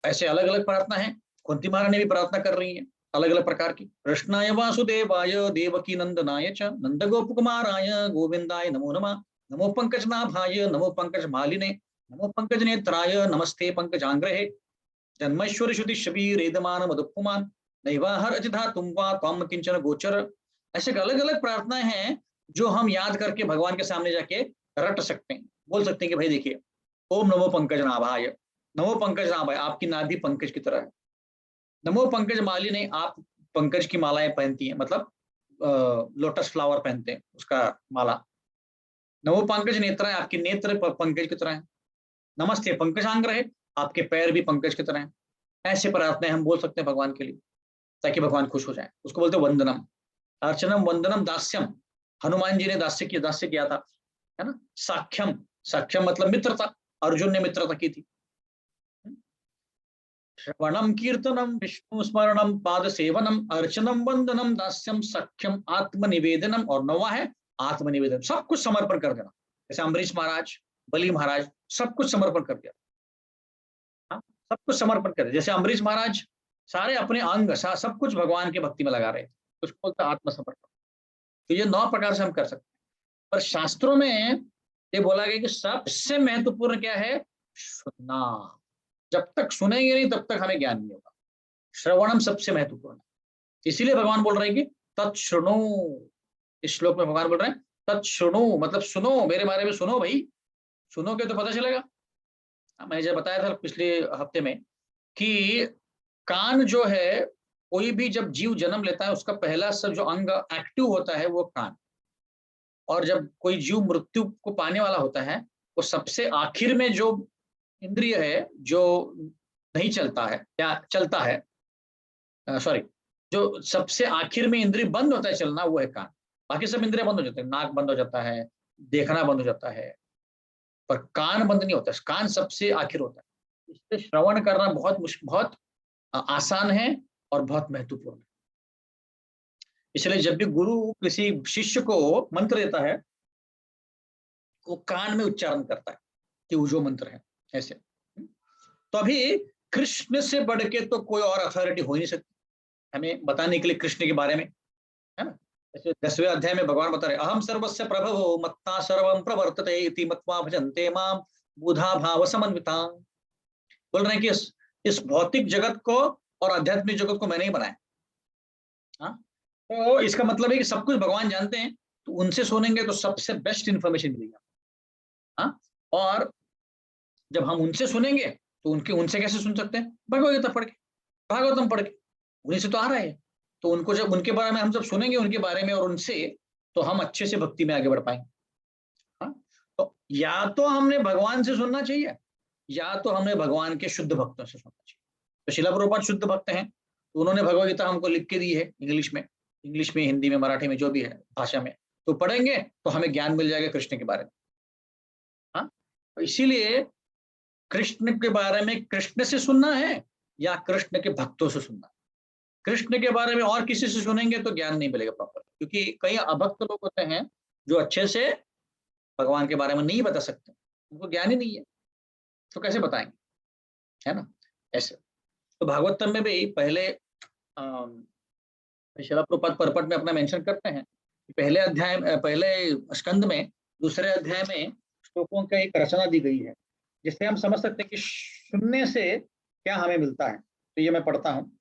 ऐसे अलग अलग प्रार्थना है, कुंती महारानी भी प्रार्थना कर रही है अलग अलग प्रकार की। कृष्णाय वासुदेवाय देवकी नंदनाय च नंद गोप कुमाराय गोविंदाय नमो नमः, नमो पंकजनाभाय नमो पंकज मालिने नमो पंकज नेत्राय नमस्ते पंकजांग्रहे, जन्मेश्वर श्रुति शबीरेदमान मधुपुमान नैवाहर अजिधा तुम वा त्वम किंचन गोचर। ऐसे अलग अलग प्रार्थनाएं हैं जो हम याद करके भगवान के सामने जाके रट सकते हैं, बोल सकते हैं कि भाई देखिए, ओम नमो पंकज नाभाय, नमो पंकज नाभाय, आपकी नाभि पंकज की तरह है। नमो पंकज मालिनी, आप पंकज की मालाएं पहनती हैं, मतलब लोटस फ्लावर पहनते हैं उसका माला। नमो पंकज नेत्र, आपके नेत्र पंकज की तरह है। नमस्ते पंकजांग्रहे, आपके पैर भी पंकज की तरह हैं। ऐसे प्रार्थनाएं हम बोल सकते हैं भगवान के लिए, ताकि भगवान खुश हो जाए। उसको बोलते हैं वंदनम। अर्चनम वंदनम दास्यम, हनुमान जी ने दास्य किया था, है ना। साख्यम, साख्यम मतलब मित्रता, अर्जुन ने मित्रता की थी। श्रवणम कीर्तनम विष्णु स्मरणम पाद सेवनम अर्चनम वंदनम दास्यम सख्यम आत्मनिवेदनम, और नौवा है आत्मनिवेदन, सब कुछ समर्पण कर देना। जैसे अम्बरीश महाराज, बली महाराज, सब कुछ समर्पण कर दिया, सब कुछ समर्पण कर दिया। जैसे अम्बरीश महाराज सारे अपने अंग सब कुछ भगवान के भक्ति में लगा रहे थे, उसको बोलते आत्मसमर्पण। तो ये 9 प्रकार से हम कर सकते हैं। पर शास्त्रों में ये बोला गया कि सबसे महत्वपूर्ण क्या है, सुनना। जब तक सुनेंगे नहीं तब तक हमें ज्ञान नहीं होगा। श्रवणम सबसे महत्वपूर्ण है, इसीलिए भगवान बोल रहे हैं कि तत्शृणु। इस श्लोक में भगवान बोल रहे हैं तत्शृणु, मतलब सुनो, मेरे बारे में सुनो भाई, सुनोगे तो पता चलेगा। मैंने जब बताया था पिछले हफ्ते में कि कान जो है, कोई भी जब जीव जन्म लेता है उसका पहला सब जो अंग एक्टिव होता है वो कान, और जब कोई जीव मृत्यु को पाने वाला होता है वो सबसे आखिर में जो इंद्रिय है जो नहीं चलता है या चलता है, सॉरी, जो सबसे आखिर में इंद्रिय बंद होता है चलना, वो है कान। बाकी सब इंद्रिय बंद हो जाते हैं, नाक बंद हो जाता है, देखना बंद हो जाता है, पर कान बंद नहीं होता, कान सबसे आखिर होता है। इसलिए श्रवण करना बहुत आसान है और बहुत महत्वपूर्ण है। इसलिए जब भी गुरु किसी शिष्य को मंत्र देता है वो कान में उच्चारण करता है कि वो जो मंत्र है, ऐसे। तो अभी कृष्ण से बढ़ के तो कोई और अथॉरिटी हो ही नहीं सकती हमें बताने के लिए कृष्ण के बारे में, है ना। जैसे 10वें अध्याय में भगवान बता रहे अहम सर्वस्य प्रभवो मत्ता सर्वं प्रवर्तते इति मत्वा भजन्ते माम बुधा भाव समन्विता। बोल रहे हैं कि इस भौतिक जगत को और आध्यात्मिक जगत को मैंने ही बनाया। हाँ, तो इसका मतलब है कि सब कुछ भगवान जानते हैं, तो उनसे सुनेंगे तो सबसे बेस्ट इंफॉर्मेशन मिलेगी। हाँ, और जब हम उनसे सुनेंगे तो उनसे कैसे सुन सकते हैं, भगवद गीता पढ़ के, भागवतम पढ़ के, उन्हीं से तो आ रहा है। तो उनको जब उनके बारे में हम जब सुनेंगे उनके बारे में और उनसे, तो हम अच्छे से भक्ति में आगे बढ़ पाएंगे। हाँ, तो या तो हमने भगवान से सुनना चाहिए या तो हमने भगवान के शुद्ध भक्तों से सुनना चाहिए। तो शिला प्रभुपाद शुद्ध भक्त हैं, तो उन्होंने भगवद गीता हमको लिख के दी है इंग्लिश में, हिंदी में, मराठी में, जो भी है भाषा में, तो पढ़ेंगे तो हमें ज्ञान मिल जाएगा कृष्ण के बारे में। हाँ, तो इसीलिए कृष्ण के बारे में कृष्ण से सुनना है या कृष्ण के भक्तों से सुनना। कृष्ण के बारे में और किसी से सुनेंगे तो ज्ञान नहीं मिलेगा प्रॉपर, क्योंकि कई अभक्त लोग होते हैं जो अच्छे से भगवान के बारे में नहीं बता सकते, उनको ज्ञान ही नहीं है, तो कैसे बताएंगे, है ना। ऐसे तो भागवतम में भी पहले शिला प्रभुपाद परपट में अपना मेंशन करते हैं कि पहले अध्याय पहले स्कंद में दूसरे अध्याय में श्लोकों का एक रचना दी गई है, जिससे हम समझ सकते हैं कि सुनने से क्या हमें मिलता है। तो ये मैं पढ़ता हूँ।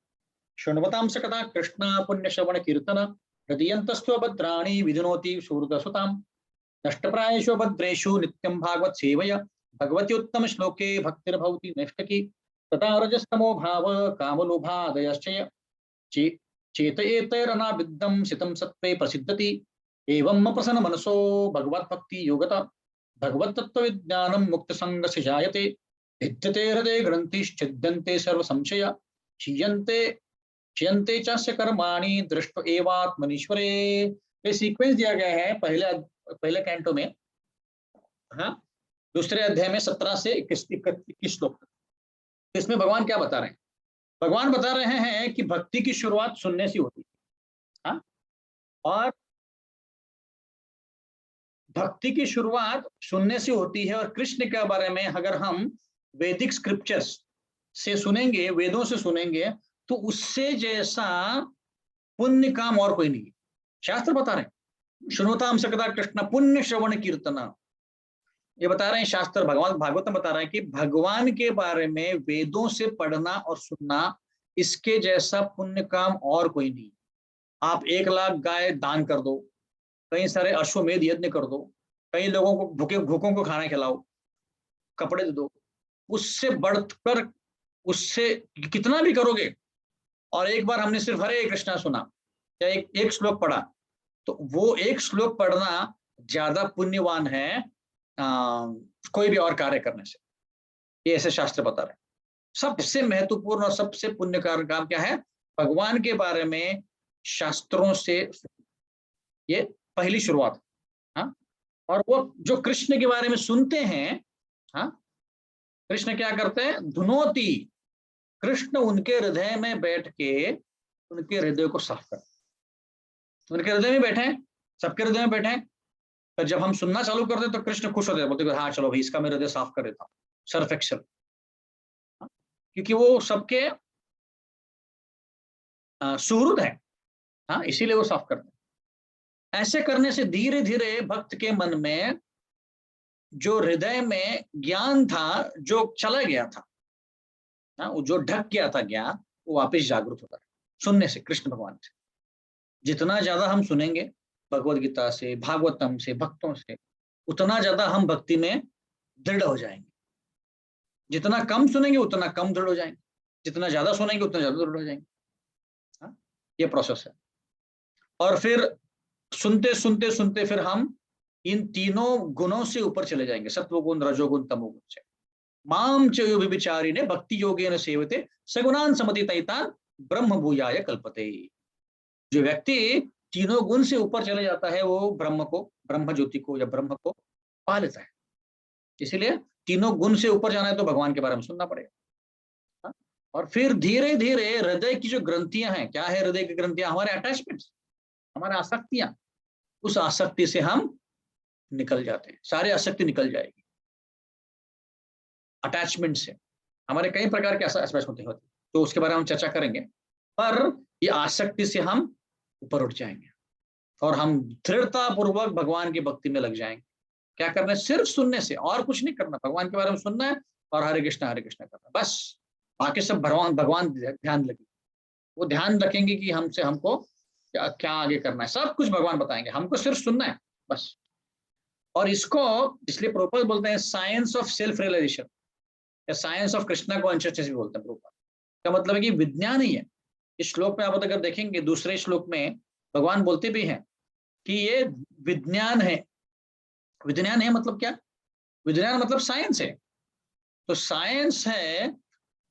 शृण्वतां सकता कृष्ण पुण्य श्रवण कीर्तन हृदयन्तस्त्व भद्राणि विधुनोति शूर्दसुतां नष्टप्रायेषु भद्रेषु नित्यं भागवत सेवया भगवती उत्तम श्लोके भक्तिर्भवति नैष्ठकी तथा रजस्तमो भाव कामलोभादयश्चय चेतयेतैरनाविद्धं सितं सत्त्वे प्रसिद्धति एवं प्रसन्न मनसो भगवत भक्ति योगता भगवत तत्व विज्ञानम मुक्त संग से जायते भिद्यते हृदय ग्रंथिश्छिद्यन्ते सर्व संशया क्षीयन्ते क्षीयन्ते चास्य कर्माणि दृष्ट एवात्मनीश्वरे। ये सीक्वेंस दिया गया है पहले कैंटो में, हाँ, दूसरे अध्याय में 17 से 21 श्लोक तक। इसमें भगवान क्या बता रहे हैं? भगवान बता रहे हैं कि भक्ति की शुरुआत सुनने से होती है, हाँ, और भक्ति की शुरुआत सुनने से होती है। और कृष्ण के बारे में अगर हम वैदिक स्क्रिप्चर्स से सुनेंगे, वेदों से सुनेंगे, तो उससे जैसा पुण्य काम और कोई नहीं है। शास्त्र बता रहे हैं श्रृणुताम सकदा कृष्ण पुण्य श्रवण कीर्तना, ये बता रहे हैं शास्त्र, भगवान भागवत में बता रहे हैं कि भगवान के बारे में वेदों से पढ़ना और सुनना, इसके जैसा पुण्य काम और कोई नहीं। आप 1 लाख गाय दान कर दो, कई सारे अश्वमेध यज्ञ कर दो, कई लोगों को भूखों को खाना खिलाओ, कपड़े दे दो, उससे बढ़कर उससे कितना भी करोगे। और एक बार हमने सिर्फ हरे कृष्णा सुना या एक श्लोक पढ़ा, तो वो एक श्लोक पढ़ना ज्यादा पुण्यवान है कोई भी और कार्य करने से। ये ऐसे शास्त्र बता रहे हैं। सबसे महत्वपूर्ण और सबसे पुण्य काम क्या है? भगवान के बारे में शास्त्रों से, ये पहली शुरुआत, हाँ। और वो जो कृष्ण के बारे में सुनते हैं, हाँ, कृष्ण क्या करते हैं? धुनोती, कृष्ण उनके हृदय में बैठ के उनके हृदय को साफ करते। उनके हृदय में बैठे हैं, सबके हृदय में बैठे हैं। तो जब हम सुनना चालू करते तो कृष्ण खुश होते, बोलते हाँ चलो भाई इसका मैं हृदय साफ कर देता हूँ, सर्फ एक्सेल, क्योंकि वो सबके सुहृद है, हाँ, इसीलिए वो साफ करते हैं। ऐसे करने से धीरे धीरे भक्त के मन में जो हृदय में ज्ञान था, जो चला गया था, जो ढक गया था ज्ञान, वो वापस जागृत होता है सुनने से, कृष्ण भगवान से। जितना ज्यादा हम सुनेंगे भगवद गीता से, भागवतम से, भक्तों से, उतना ज्यादा हम भक्ति में दृढ़ हो जाएंगे। जितना कम सुनेंगे उतना कम दृढ़ हो जाएंगे, जितना ज्यादा सुनेंगे उतना ज्यादा दृढ़ हो जाएंगे, हाँ? ये प्रोसेस है। और फिर सुनते सुनते सुनते फिर हम इन तीनों गुणों से ऊपर चले जाएंगे, सत्वगुण, रजोगुण, तमोगुण से। माम च यो विचारी ने भक्ति योगेन सेवते सगुणान समतितैतान ब्रह्म भूयाय कल्पते। जो व्यक्ति तीनों गुण से ऊपर चले जाता है वो ब्रह्म को, ब्रह्म ज्योति को या ब्रह्म को पा लेता है। इसीलिए तीनों गुण से ऊपर जाना है तो भगवान के बारे में सुनना पड़ेगा। और फिर धीरे धीरे हृदय की जो ग्रंथियां हैं, क्या है हृदय की ग्रंथियां? हमारे अटैचमेंट्स, हमारे आसक्तियां, उस आसक्ति से हम निकल जाते हैं, सारी आसक्ति निकल जाएगी। अटैचमेंट से हमारे कई प्रकार के अटैचमेंट होते हैं, तो उसके बारे में हम चर्चा करेंगे। पर ये आसक्ति से हम ऊपर उठ जाएंगे और हम दृढ़ता पूर्वक भगवान की भक्ति में लग जाएंगे। क्या करना है? सिर्फ सुनने से, और कुछ नहीं करना। भगवान के बारे में सुनना है और हरे कृष्णा करना, बस। बाकी सब भगवान ध्यान लगे, वो ध्यान रखेंगे कि हमको क्या आगे करना है, सब कुछ भगवान बताएंगे, हमको सिर्फ सुनना है बस। और इसको इसलिए प्रभुपाद बोलते हैं साइंस ऑफ सेल्फ रियलाइजेशन या साइंस ऑफ कृष्णा कॉन्शियसनेस भी बोलते हैं प्रभुपाद। का मतलब है कि विज्ञान ही है। इस श्लोक में आप अगर देखेंगे, दूसरे श्लोक में भगवान बोलते भी हैं कि ये विज्ञान है। विज्ञान है मतलब क्या? विज्ञान मतलब साइंस है। तो साइंस है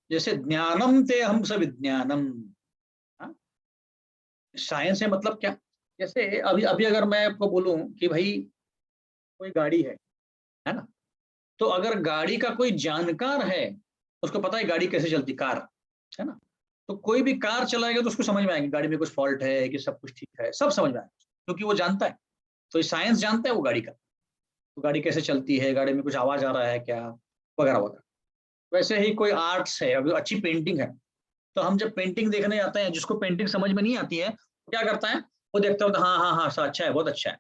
जैसे ज्ञानम ते हम सब विज्ञानम, साइंस है मतलब क्या? जैसे अभी अगर मैं आपको बोलूं कि भाई कोई गाड़ी है ना, तो अगर गाड़ी का कोई जानकार है, उसको पता है गाड़ी कैसे चलती, कार है ना। तो कोई भी कार चलाएगा तो उसको समझ में आएगी गाड़ी में कुछ फॉल्ट है कि सब कुछ ठीक है, सब समझ में आएगा क्योंकि वो जानता है। तो साइंस जानता है वो गाड़ी का, तो गाड़ी कैसे चलती है, गाड़ी में कुछ आवाज आ रहा है क्या, वगैरह वगैरह। वैसे ही कोई आर्ट्स है, अगर अच्छी पेंटिंग है तो हम जब पेंटिंग देखने जाते हैं, जिसको पेंटिंग समझ में नहीं आती है वो क्या करता है, वो देखता है हाँ हाँ हाँ अच्छा है, बहुत अच्छा है।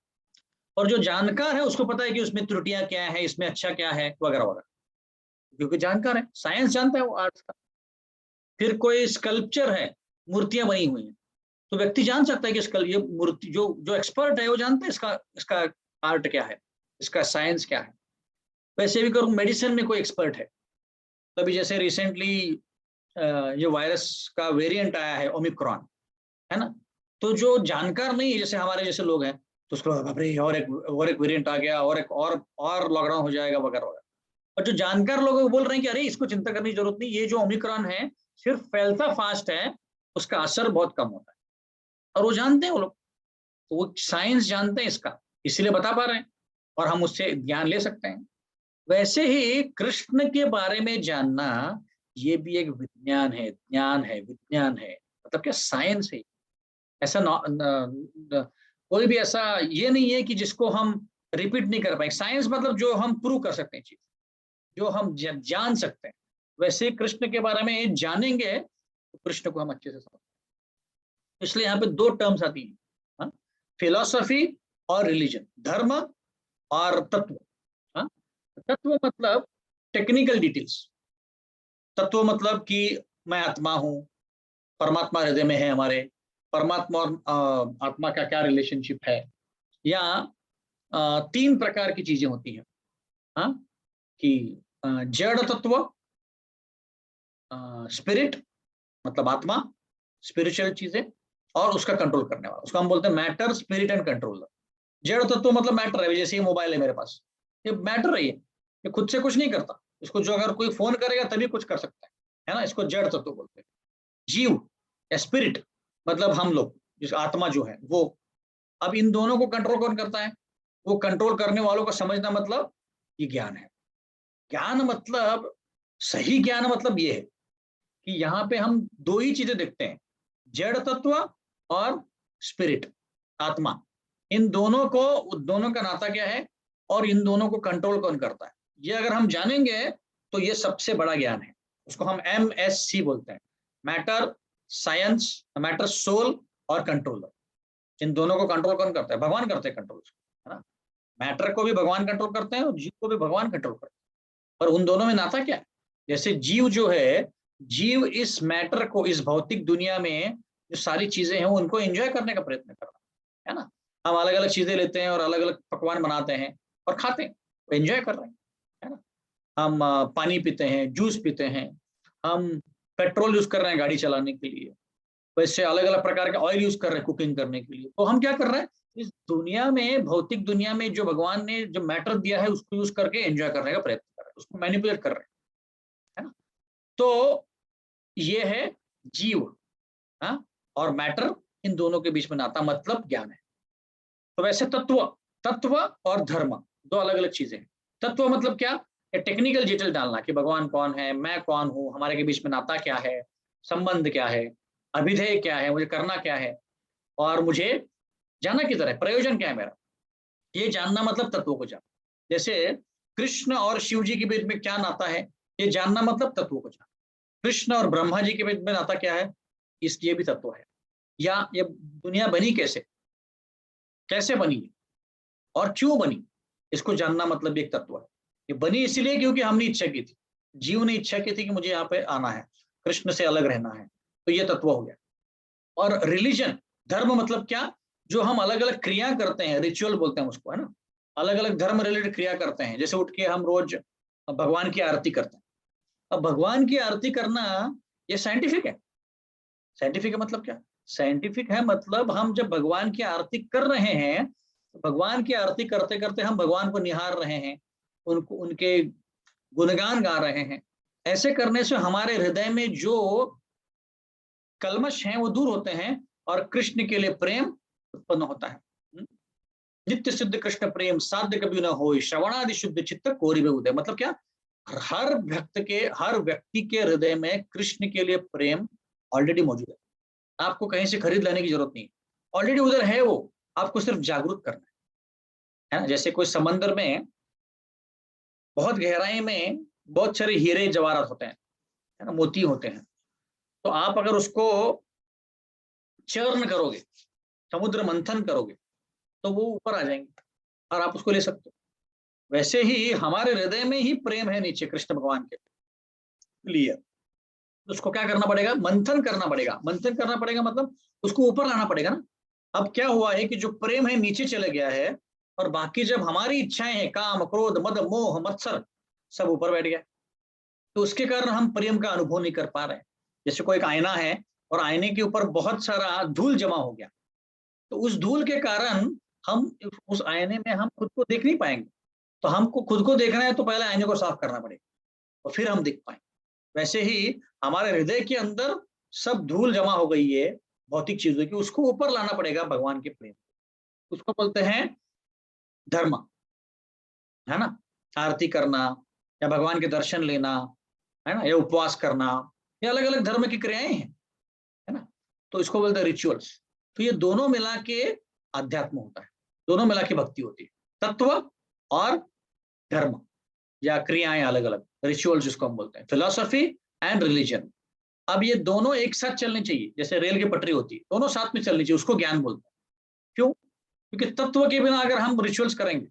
और जो जानकार है उसको पता है कि उसमें त्रुटियां क्या है, इसमें अच्छा क्या है, वगैरह वगैरह, क्योंकि जानकार है, साइंस जानता है वो आर्ट्स का। फिर कोई स्कल्पचर है, मूर्तियां बनी हुई हैं, तो व्यक्ति जान सकता है कि इसका ये मूर्ति, जो जो एक्सपर्ट है वो जानता है इसका इसका आर्ट क्या है, इसका साइंस क्या है। वैसे भी करूँ, मेडिसिन में कोई एक्सपर्ट है, तभी जैसे रिसेंटली ये वायरस का वेरिएंट आया है ओमिक्रॉन, है ना। तो जो जानकार नहीं है, जैसे हमारे जैसे लोग हैं, तो उसको बाप रे और एक वेरिएंट आ गया, और लॉकडाउन हो जाएगा, वगैरह वगैरह। और जो जानकार लोग हैं वो बोल रहे हैं कि अरे इसको चिंता करने की जरूरत नहीं, ये जो ओमिक्रॉन है सिर्फ फैलता फास्ट है, उसका असर बहुत कम होता है। और वो जानते हैं वो लोग, तो वो साइंस जानते हैं इसका, इसलिए बता पा रहे हैं और हम उससे ज्ञान ले सकते हैं। वैसे ही कृष्ण के बारे में जानना, ये भी एक विज्ञान है, ज्ञान है, विज्ञान है, मतलब क्या, साइंस है। ऐसा कोई भी ऐसा ये नहीं है कि जिसको हम रिपीट नहीं कर पाएंगे। साइंस मतलब जो हम प्रूव कर सकते हैं चीज, जो हम जान सकते हैं। वैसे कृष्ण के बारे में जानेंगे तो कृष्ण को हम अच्छे से समझ, इसलिए यहाँ पे दो टर्म्स आती हैं, फिलोसफी और रिलीजन, धर्म और तत्व। हाँ? तत्व मतलब टेक्निकल डिटेल्स, तत्व मतलब कि मैं आत्मा हूँ, परमात्मा हृदय में है हमारे, परमात्मा और आत्मा का क्या रिलेशनशिप है, या तीन प्रकार की चीजें होती हैं। हाँ, कि जड़ तत्व, स्पिरिट मतलब आत्मा, स्पिरिचुअल चीजें, और उसका कंट्रोल करने वाला, उसको हम बोलते हैं मैटर, स्पिरिट एंड कंट्रोलर। जड़ तत्व मतलब मैटर है, जैसे ये मोबाइल है मेरे पास, ये मैटर है, ये खुद से कुछ नहीं करता, इसको जो अगर कोई फोन करेगा तभी कुछ कर सकता है ना, इसको जड़ तत्व बोलते हैं। जीव या स्पिरिट मतलब हम लोग, जिस आत्मा जो है वो। अब इन दोनों को कंट्रोल कौन करता है, वो कंट्रोल करने वालों को समझना, मतलब ये ज्ञान है। ज्ञान मतलब, सही ज्ञान मतलब ये है कि यहाँ पे हम दो ही चीजें देखते हैं, जड़ तत्व और स्पिरिट, आत्मा। इन दोनों का नाता क्या है, और इन दोनों को कंट्रोल कौन करता है, ये अगर हम जानेंगे तो ये सबसे बड़ा ज्ञान है। उसको हम MSC बोलते हैं, मैटर साइंस, मैटर सोल और कंट्रोलर। इन दोनों को कंट्रोल कौन करता है, भगवान करते हैं कंट्रोल, है ना। मैटर को भी भगवान कंट्रोल करते हैं और जीव को भी भगवान कंट्रोल करते हैं। और उन दोनों में नाता क्या है, जैसे जीव जो है, जीव इस मैटर को, इस भौतिक दुनिया में जो सारी चीजें हैं उनको एंजॉय करने का प्रयत्न कर रहा है ना। हम अलग अलग चीजें लेते हैं और अलग अलग पकवान बनाते हैं और खाते हैं, तो एंजॉय कर रहे हैं, है ना। हम पानी पीते हैं, जूस पीते हैं, हम पेट्रोल यूज कर रहे हैं गाड़ी चलाने के लिए, वैसे अलग अलग प्रकार के ऑयल यूज कर रहे हैं कुकिंग करने के लिए। तो हम क्या कर रहे हैं, इस दुनिया में, भौतिक दुनिया में जो भगवान ने जो मैटर दिया है उसको यूज करके एंजॉय करने का प्रयत्न कर रहे हैं, उसको मैनिपुलेट कर रहे हैं, है ना। तो ये है जीव, हाँ, और मैटर, इन दोनों के बीच में नाता मतलब ज्ञान है। तो वैसे तत्व, तत्व और धर्म दो अलग अलग चीजें हैं। तत्व मतलब क्या, टेक्निकल डिटेल डालना कि भगवान कौन है, मैं कौन हूँ, हमारे के बीच में नाता क्या है, संबंध क्या है, अभिधेय क्या है, मुझे करना क्या है, और मुझे जाना किधर है, प्रयोजन क्या है मेरा, ये जानना मतलब तत्व को जानना। जैसे कृष्ण और शिव जी के बीच में क्या नाता है, ये जानना मतलब तत्व को जानना। कृष्ण और ब्रह्मा जी के बीच में नाता क्या है, इस ये भी तत्व है। या ये दुनिया बनी कैसे, कैसे बनी और क्यों बनी, इसको जानना मतलब एक तत्व है। ये बनी इसलिए क्योंकि हमने इच्छा की थी, जीव ने इच्छा की थी कि मुझे यहाँ पे आना है, कृष्ण से अलग रहना है, तो ये तत्व हो गया। और रिलीजन, धर्म मतलब क्या, जो हम अलग अलग क्रिया करते हैं, रिचुअल बोलते हैं उसको, है ना। अलग अलग धर्म रिलेटेड क्रिया करते हैं, जैसे उठ के हम रोज भगवान की आरती करते हैं। अब भगवान की आरती करना ये साइंटिफिक है। साइंटिफिक है मतलब क्या, साइंटिफिक है मतलब हम जब भगवान की आरती कर रहे हैं, तो भगवान की आरती करते करते हम भगवान को निहार रहे हैं, उनको, उनके गुणगान गा रहे हैं। ऐसे करने से हमारे हृदय में जो कल्मश हैं वो दूर होते हैं और कृष्ण के लिए प्रेम उत्पन्न होता है। नित्य सिद्ध कृष्ण प्रेम साध्य कभी न हो, श्रवणादि शुद्ध चित्त कोरि में उदय, मतलब क्या, हर व्यक्ति के हृदय में कृष्ण के लिए प्रेम ऑलरेडी मौजूद है। आपको कहीं से खरीद लाने की जरूरत नहीं, ऑलरेडी उधर है वो, आपको सिर्फ जागरूक करना है ना। जैसे कोई समंदर में बहुत गहराई में बहुत सारे हीरे जवाहरात होते हैं, है ना, मोती होते हैं। तो आप अगर उसको चर्न करोगे, समुद्र मंथन करोगे, तो वो ऊपर आ जाएंगे और आप उसको ले सकते हो। वैसे ही हमारे हृदय में ही प्रेम है नीचे कृष्ण भगवान के लिए। उसको क्या करना पड़ेगा, मंथन करना पड़ेगा। मंथन करना पड़ेगा मतलब उसको ऊपर लाना पड़ेगा ना। अब क्या हुआ है कि जो प्रेम है नीचे चले गया है, और बाकी जब हमारी इच्छाएं हैं, काम क्रोध मद मोह मत्सर, सब ऊपर बैठ गया। तो उसके कारण हम प्रेम का अनुभव नहीं कर पा रहे हैं। जैसे कोई एक आईना है और आईने के ऊपर बहुत सारा धूल जमा हो गया, तो उस धूल के कारण हम उस आईने में हम खुद को देख नहीं पाएंगे। तो हमको खुद को देखना है तो पहले आईने को साफ करना पड़ेगा और फिर हम देख पाएंगे। वैसे ही हमारे हृदय के अंदर सब धूल जमा हो गई है भौतिक चीजों की, उसको ऊपर लाना पड़ेगा भगवान के प्रेम। उसको बोलते हैं धर्म, है ना। आरती करना या भगवान के दर्शन लेना, है ना, या उपवास करना, ये अलग अलग धर्म की क्रियाएं हैं, है ना। तो इसको बोलते हैं रिचुअल्स। तो ये दोनों मिला के अध्यात्म होता है, दोनों मिला के भक्ति होती है। तत्व और धर्म या क्रियाएं अलग अलग, रिचुअल्स जिसको हम बोलते हैं, फिलोसफी एंड रिलीजन। अब ये दोनों एक साथ चलनी चाहिए, जैसे रेल की पटरी होती है, दोनों साथ में चलनी चाहिए, उसको ज्ञान बोलते हैं। क्यों? क्योंकि तत्व के बिना अगर हम रिचुअल्स करेंगे,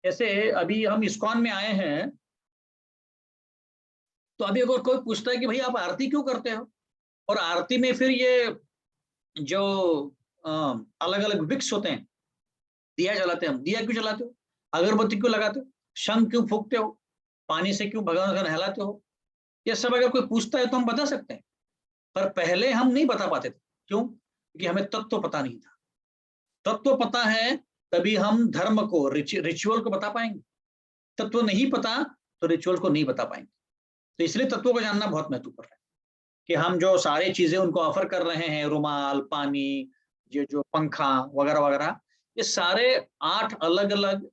जैसे अभी हम इस्कॉन में आए हैं, तो अभी अगर कोई पूछता है कि भाई आप आरती क्यों करते हो, और आरती में फिर ये जो अलग अलग विक्स होते हैं, दिया जलाते हैं, हम दिया क्यों जलाते हो, अगरबत्ती क्यों लगाते हो, शंख क्यों फूकते हो, पानी से क्यों भगवान का नहलाते हो, ये सब अगर कोई पूछता है तो हम बता सकते हैं। पर पहले हम नहीं बता पाते थे। क्यों? क्योंकि हमें तत्व पता नहीं था। तत्व पता है तभी हम धर्म को, रिचुअल को बता पाएंगे। तत्व नहीं पता तो रिचुअल को नहीं बता पाएंगे। तो इसलिए तत्वों को जानना बहुत महत्वपूर्ण है कि हम जो सारी चीजें उनको ऑफर कर रहे हैं, रुमाल, पानी, ये जो पंखा वगैरह वगैरह, ये सारे 8 अलग अलग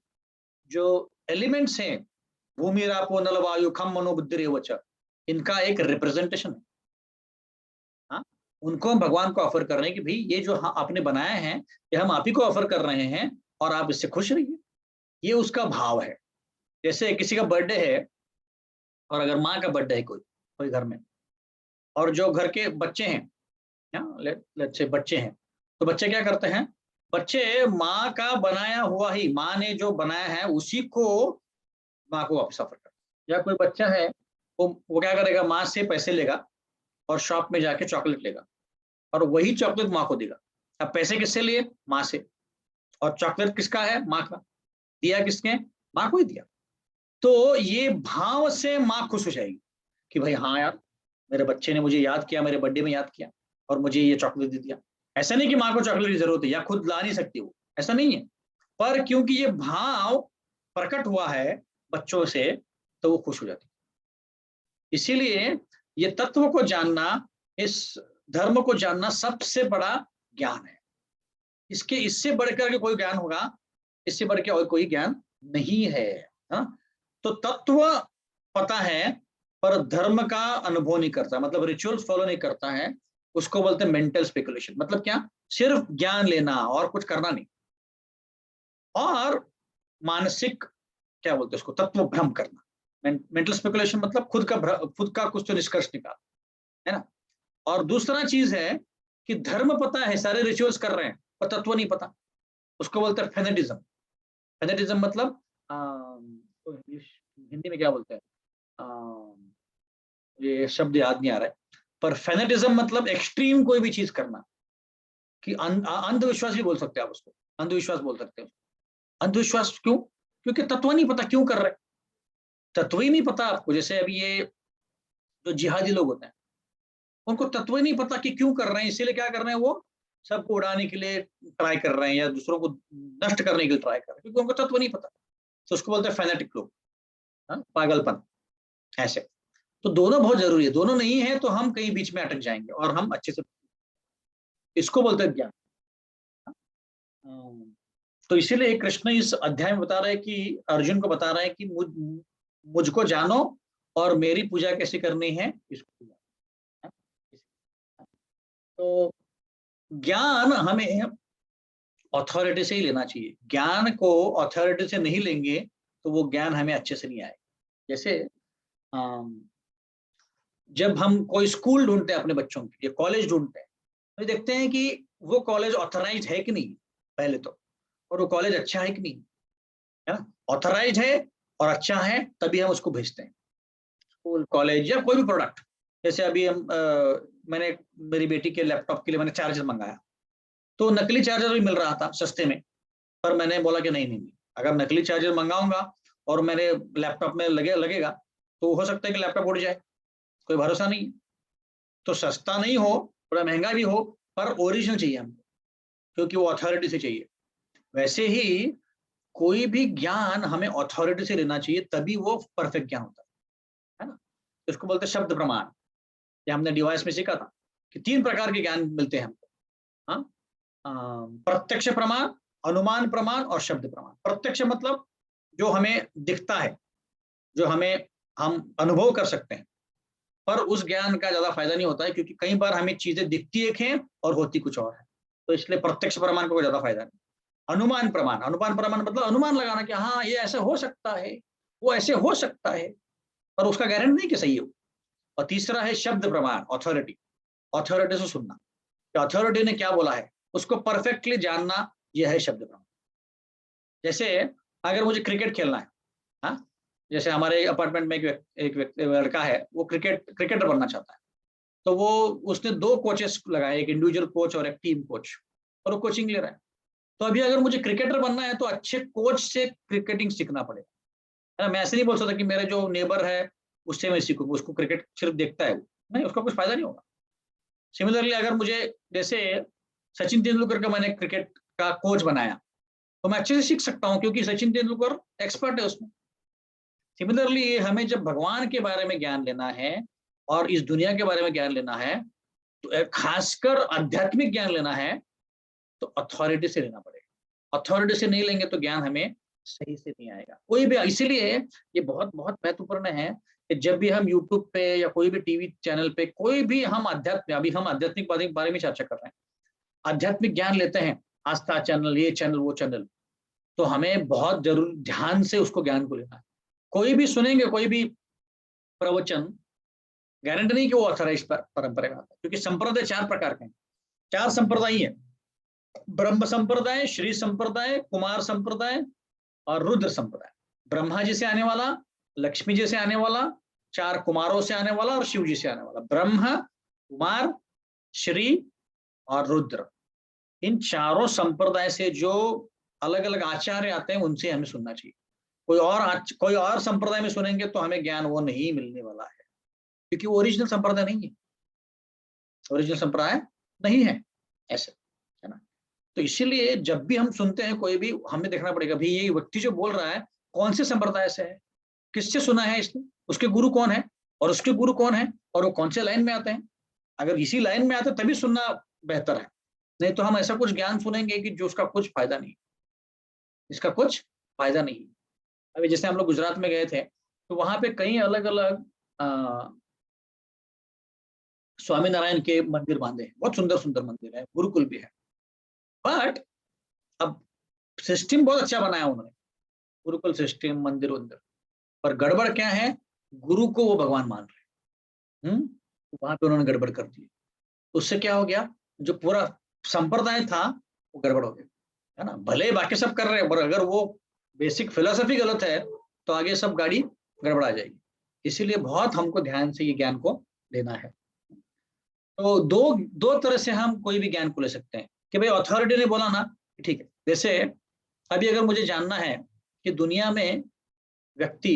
जो एलिमेंट्स हैं, भूमि रापो नल वायु खम मनो बुद्धि रेवच, इनका एक रिप्रेजेंटेशन है। हाँ, उनको हम भगवान को ऑफर कर रहे हैं कि भाई ये जो आपने बनाया है, ये हम आप ही को ऑफर कर रहे हैं और आप इससे खुश रहिए। ये उसका भाव है। जैसे किसी का बर्थडे है, और अगर माँ का बर्थडे है कोई कोई घर में, और जो घर के बच्चे हैं, लेट्स से बच्चे हैं, तो बच्चे क्या करते हैं, बच्चे माँ का बनाया हुआ ही, माँ ने जो बनाया है उसी को माँ को वापस ऑफर करते हैं। या कोई बच्चा है, वो क्या करेगा, माँ से पैसे लेगा और शॉप में जाके चॉकलेट लेगा और वही चॉकलेट माँ को देगा। अब पैसे किससे लिए? माँ से। और चॉकलेट किसका है? माँ का। दिया किसने? माँ को ही दिया। तो ये भाव से माँ खुश हो जाएगी कि भाई हाँ यार, मेरे बच्चे ने मुझे याद किया, मेरे बर्थडे में याद किया और मुझे ये चॉकलेट दे दिया। ऐसा नहीं कि माँ को चॉकलेट की जरूरत है या खुद ला नहीं सकती वो, ऐसा नहीं है। पर क्योंकि ये भाव प्रकट हुआ है बच्चों से, तो वो खुश हो जाती है। इसीलिए ये तत्व को जानना, इस धर्म को जानना सबसे बड़ा ज्ञान है। इससे बढ़कर के कोई ज्ञान होगा, इससे बढ़ के और कोई ज्ञान नहीं है। हा? तो तत्व पता है पर धर्म का अनुभव नहीं करता, मतलब रिचुअल्स फॉलो नहीं करता है, उसको बोलते हैं मेंटल स्पेकुलेशन। मतलब क्या? सिर्फ ज्ञान लेना और कुछ करना नहीं। और मानसिक, क्या बोलते हैं उसको, तत्व भ्रम करना। मेंटल स्पेकुलेशन मतलब खुद का कुछ तो निष्कर्ष निकाल, है ना। और दूसरा चीज है कि धर्म पता है, सारे रिचुअल्स कर रहे हैं, पर तत्व नहीं पता, उसको बोलते हैं फेनेटिज्म। फेनेटिज्म मतलब तो हिंदी में क्या बोलते हैं, ये शब्द याद नहीं आ रहा है, पर फेनेटिज्म मतलब एक्सट्रीम कोई भी चीज करना, कि अंधविश्वास भी बोल सकते हैं आप उसको, अंधविश्वास बोल सकते हैं। अंधविश्वास क्यों? क्योंकि तत्व नहीं पता क्यों कर रहे, तत्व ही नहीं पता आपको। जैसे अभी ये जो जिहादी लोग होते हैं, उनको तत्व ही नहीं पता कि क्यों कर रहे हैं, इसीलिए क्या कर रहे हैं, वो सबको उड़ाने के लिए ट्राई कर रहे हैं या दूसरों को नष्ट करने के लिए ट्राई कर रहे हैं, क्योंकि उनको तत्व नहीं पता। तो उसको बोलते हैं फैनेटिक लोग, पागलपन, ऐसे। तो दोनों बहुत जरूरी है, दोनों नहीं है तो हम कहीं बीच में अटक जाएंगे और हम अच्छे से, इसको बोलते हैं ज्ञान। तो इसीलिए कृष्ण इस अध्याय में बता रहे हैं कि अर्जुन को बता रहे हैं कि मुझको जानो और मेरी पूजा कैसे करनी है इसको। तो ज्ञान हमें अथॉरिटी से ही लेना चाहिए। ज्ञान को अथॉरिटी से नहीं लेंगे तो वो ज्ञान हमें अच्छे से नहीं आएगा। जैसे जब हम कोई स्कूल ढूंढते हैं अपने बच्चों के लिए, कॉलेज ढूंढते हैं, तो देखते हैं कि वो कॉलेज ऑथराइज है कि नहीं पहले तो, और वो कॉलेज अच्छा है कि नहीं, है ना। ऑथराइज है और अच्छा है तभी हम उसको भेजते हैं स्कूल, कॉलेज या कोई भी प्रोडक्ट। जैसे अभी मैंने मेरी बेटी के लैपटॉप के लिए मैंने चार्जर मंगाया, तो नकली चार्जर भी मिल रहा था सस्ते में, पर मैंने बोला कि नहीं नहीं नहीं, अगर नकली चार्जर मंगाऊंगा और मेरे लैपटॉप में लगेगा तो हो सकता है कि लैपटॉप उड़ जाए, कोई भरोसा नहीं। तो सस्ता नहीं हो, थोड़ा महंगा भी हो, पर ओरिजिनल चाहिए हमको, क्योंकि वो अथॉरिटी से चाहिए। वैसे ही कोई भी ज्ञान हमें अथॉरिटी से लेना चाहिए, तभी वो परफेक्ट ज्ञान होता है ना। इसको बोलते हैं शब्द प्रमाण। ये हमने डिवाइस में सीखा था कि 3 प्रकार के ज्ञान मिलते हैं हमको। हाँ, प्रत्यक्ष प्रमाण, अनुमान प्रमाण और शब्द प्रमाण। प्रत्यक्ष मतलब जो हमें दिखता है, जो हम अनुभव कर सकते हैं, पर उस ज्ञान का ज्यादा फायदा नहीं होता है, क्योंकि कई बार हमें चीजें दिखती एक हैं और होती कुछ और है, तो इसलिए प्रत्यक्ष प्रमाण को ज्यादा फायदा नहीं। अनुमान प्रमाण, अनुमान प्रमाण मतलब अनुमान लगाना कि हाँ ये ऐसे हो सकता है, वो ऐसे हो सकता है, पर उसका गारंटी नहीं कि सही हो। और तीसरा है शब्द प्रमाण, ऑथोरिटी। ऑथोरिटी से सुनना कि अथॉरिटी ने क्या बोला है, उसको परफेक्टली जानना, यह है शब्द प्रमाण। जैसे अगर मुझे क्रिकेट खेलना है, हाँ, जैसे हमारे अपार्टमेंट में एक लड़का है, वो क्रिकेटर बनना चाहता है, तो वो उसने 2 कोचेस लगाए, एक इंडिविजुअल कोच और एक टीम कोच, और वो कोचिंग ले रहा है। तो अभी अगर मुझे क्रिकेटर बनना है तो अच्छे कोच से क्रिकेटिंग सीखना पड़ेगा, है ना। मैं ऐसे नहीं बोल सकता कि मेरे जो नेबर है उससे मैं सीखूंगा, उसको क्रिकेट सिर्फ देखता है, नहीं, उसका कुछ फायदा नहीं होगा। सिमिलरली अगर मुझे, जैसे सचिन तेंदुलकर का मैंने क्रिकेट का कोच बनाया, तो मैं अच्छे से सीख सकता हूँ, क्योंकि सचिन तेंदुलकर एक्सपर्ट है उसमें। सिमिलरली हमें जब भगवान के बारे में ज्ञान लेना है और इस दुनिया के बारे में ज्ञान लेना है, तो खासकर आध्यात्मिक ज्ञान लेना है, तो अथॉरिटी से लेना पड़ेगा। अथॉरिटी से नहीं लेंगे तो ज्ञान हमें सही से नहीं आएगा कोई भी। इसीलिए ये बहुत बहुत महत्वपूर्ण है कि जब भी हम यूट्यूब पे या कोई भी टीवी चैनल पे कोई भी हम अभी हम आध्यात्मिक बारे में चर्चा कर रहे हैं, आध्यात्मिक ज्ञान लेते हैं, आस्था चैनल, ये चैनल, वो चैनल, तो हमें बहुत जरूर ध्यान से उसको ज्ञान को लेना है। कोई भी सुनेंगे कोई भी प्रवचन, गारंटी नहीं कि वो ऑथराइज परंपरा का, क्योंकि संप्रदाय 4 प्रकार के हैं, 4 संप्रदाय है, ब्रह्म संप्रदाय, श्री संप्रदाय, कुमार संप्रदाय और रुद्र संप्रदाय। ब्रह्मा जी से आने वाला, लक्ष्मी जी से आने वाला, 4 कुमारों से आने वाला और शिव जी से आने वाला। ब्रह्मा, कुमार, श्री और रुद्र, इन चारों संप्रदाय से जो अलग अलग आचार्य आते हैं उनसे हमें सुनना चाहिए। कोई और संप्रदाय में सुनेंगे तो हमें ज्ञान वो नहीं मिलने वाला है, क्योंकि वो ओरिजिनल संप्रदाय नहीं है, ओरिजिनल संप्रदाय नहीं है ऐसे, है ना। तो इसीलिए जब भी हम सुनते हैं कोई भी, हमें देखना पड़ेगा भाई ये व्यक्ति जो बोल रहा है कौन से संप्रदाय से है, किससे सुना है इसने, उसके गुरु कौन है और उसके गुरु कौन है, और वो कौन से लाइन में आते हैं। अगर इसी लाइन में आते तभी सुनना बेहतर है, नहीं तो हम ऐसा कुछ ज्ञान सुनेंगे कि जो उसका कुछ फायदा नहीं, इसका कुछ फायदा नहीं। अभी जैसे हम लोग गुजरात में गए थे, तो वहां पे कई अलग अलग स्वामीनारायण के मंदिर बांधे हैं, बहुत सुंदर सुंदर मंदिर है, गुरुकुल भी है। बट अब सिस्टम बहुत अच्छा बनाया उन्होंने, गुरुकुल सिस्टम, मंदिर वंदिर, पर गड़बड़ क्या है, गुरु को वो भगवान मान रहे, वहां पे उन्होंने गड़बड़ कर दी। उससे क्या हो गया, जो पूरा संप्रदाय था वो गड़बड़ हो गया, है ना। भले बाकी सब कर रहे हैं, पर अगर वो बेसिक फिलोसफी गलत है तो आगे सब गाड़ी गड़बड़ा जाएगी। इसीलिए बहुत हमको ध्यान से ये ज्ञान को लेना है। तो दो तरह से हम कोई भी ज्ञान को ले सकते हैं कि भाई अथॉरिटी ने बोला ना, ठीक है। जैसे अभी अगर मुझे जानना है कि दुनिया में व्यक्ति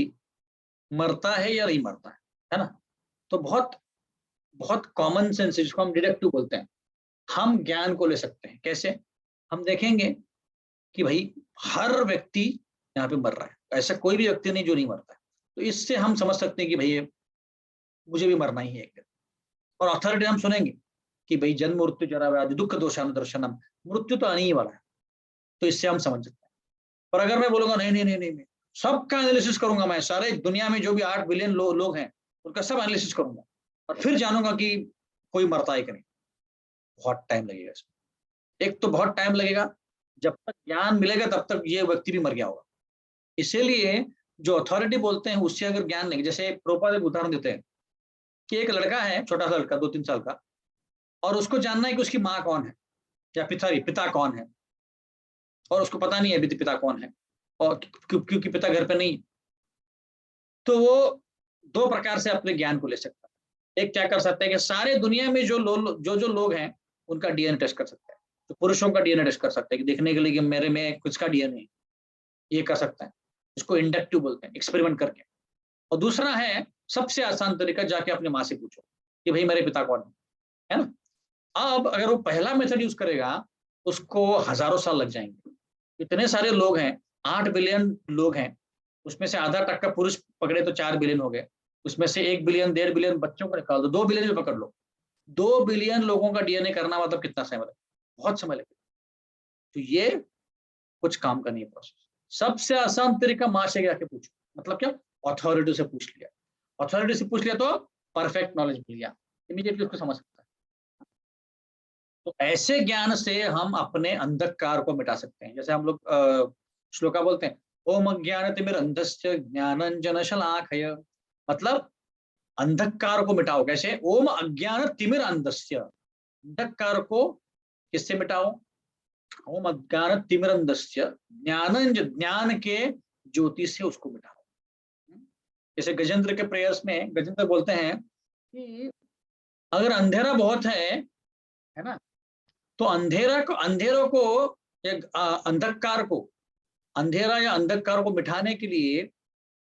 मरता है या नहीं मरता है ना, तो बहुत बहुत कॉमन सेंस, जिसको हम डिडक्टिव बोलते हैं, हम ज्ञान को ले सकते हैं। कैसे? हम देखेंगे कि भाई हर व्यक्ति यहाँ पे मर रहा है, ऐसा कोई भी व्यक्ति नहीं जो नहीं मरता है, तो इससे हम समझ सकते हैं कि भाई मुझे भी मरना ही है एक दिन। और अथॉरिटी हम सुनेंगे कि भाई जन्म मृत्यु जरा व्याधि दुख दोषानु दर्शनम, मृत्यु तो आने ही वाला है, तो इससे हम समझ सकते हैं। पर अगर मैं बोलूंगा नहीं नहीं नहीं नहीं, सबका एनालिसिस करूंगा मैं, सारे दुनिया में जो भी 8 बिलियन लोग हैं उनका सब एनालिसिस करूंगा और फिर जानूंगा कि कोई मरता है कि नहीं। बहुत टाइम लगेगा इसमें। एक तो बहुत टाइम लगेगा, जब तक ज्ञान मिलेगा तब तक ये व्यक्ति भी मर गया होगा। इसीलिए जो अथॉरिटी बोलते हैं उससे अगर ज्ञान लेंगे, जैसे प्रभुपाद एक उदाहरण देते हैं कि एक लड़का है, छोटा सा लड़का 2-3 साल का, और उसको जानना है कि उसकी माँ कौन है या पिता कौन है, और उसको पता नहीं है अभी पिता कौन है, और क्योंकि पिता घर पे नहीं, तो वो 2 प्रकार से अपने ज्ञान को ले सकता है। एक क्या कर सकता है कि सारे दुनिया में जो लोग हैं उनका डीएनए टेस्ट कर सकता है। तो पुरुषों का डीएनए टेस्ट कर सकता है कि देखने के लिए कि मेरे में किसका डीएनए है, ये कर सकता है। इसको इंडक्टिव बोलते हैं, एक्सपेरिमेंट करके। और दूसरा है सबसे आसान तरीका, जाके अपनी माँ से पूछो कि भाई मेरे पिता कौन है ना। अब अगर वो पहला मेथड यूज करेगा उसको हजारों साल लग जाएंगे। इतने सारे लोग हैं, 8 बिलियन लोग हैं, उसमें से आधा टक्का पुरुष पकड़े तो 4 बिलियन हो गए, उसमें से 1 बिलियन 1.5 बिलियन बच्चों को निकाल दो, 2 बिलियन भी पकड़ लो। 2 बिलियन लोगों का डीएनए करना मतलब कितना समय लगेगा? बहुत समय लगेगा। तो ये कुछ काम का नहीं है प्रोसेस। सबसे आसान तरीका माँ से जाके पूछो, मतलब क्या, अथॉरिटी से पूछ लिया। अथॉरिटी से पूछ लिया तो परफेक्ट नॉलेज मिल गया, इमीडिएटली उसको समझ सकता है। तो ऐसे ज्ञान से हम अपने अंधकार को मिटा सकते हैं। जैसे हम लोग श्लोका बोलते हैं, ओम अज्ञानतिमिरन्धस्य ज्ञानांजनशलाकया, मतलब अंधकार को मिटाओ। कैसे? ओम अज्ञानतिमिरन्धस्य, अंधकार को किससे मिटाओ? ओम अज्ञानतिमिरन्धस्य ज्ञान के ज्योति से उसको मिटाओ। जैसे गजेंद्र के प्रेयर्स में गजेंद्र बोलते हैं कि अगर अंधेरा बहुत है ना, तो अंधेरों को अंधकार को, अंधेरा या अंधकार को मिटाने के लिए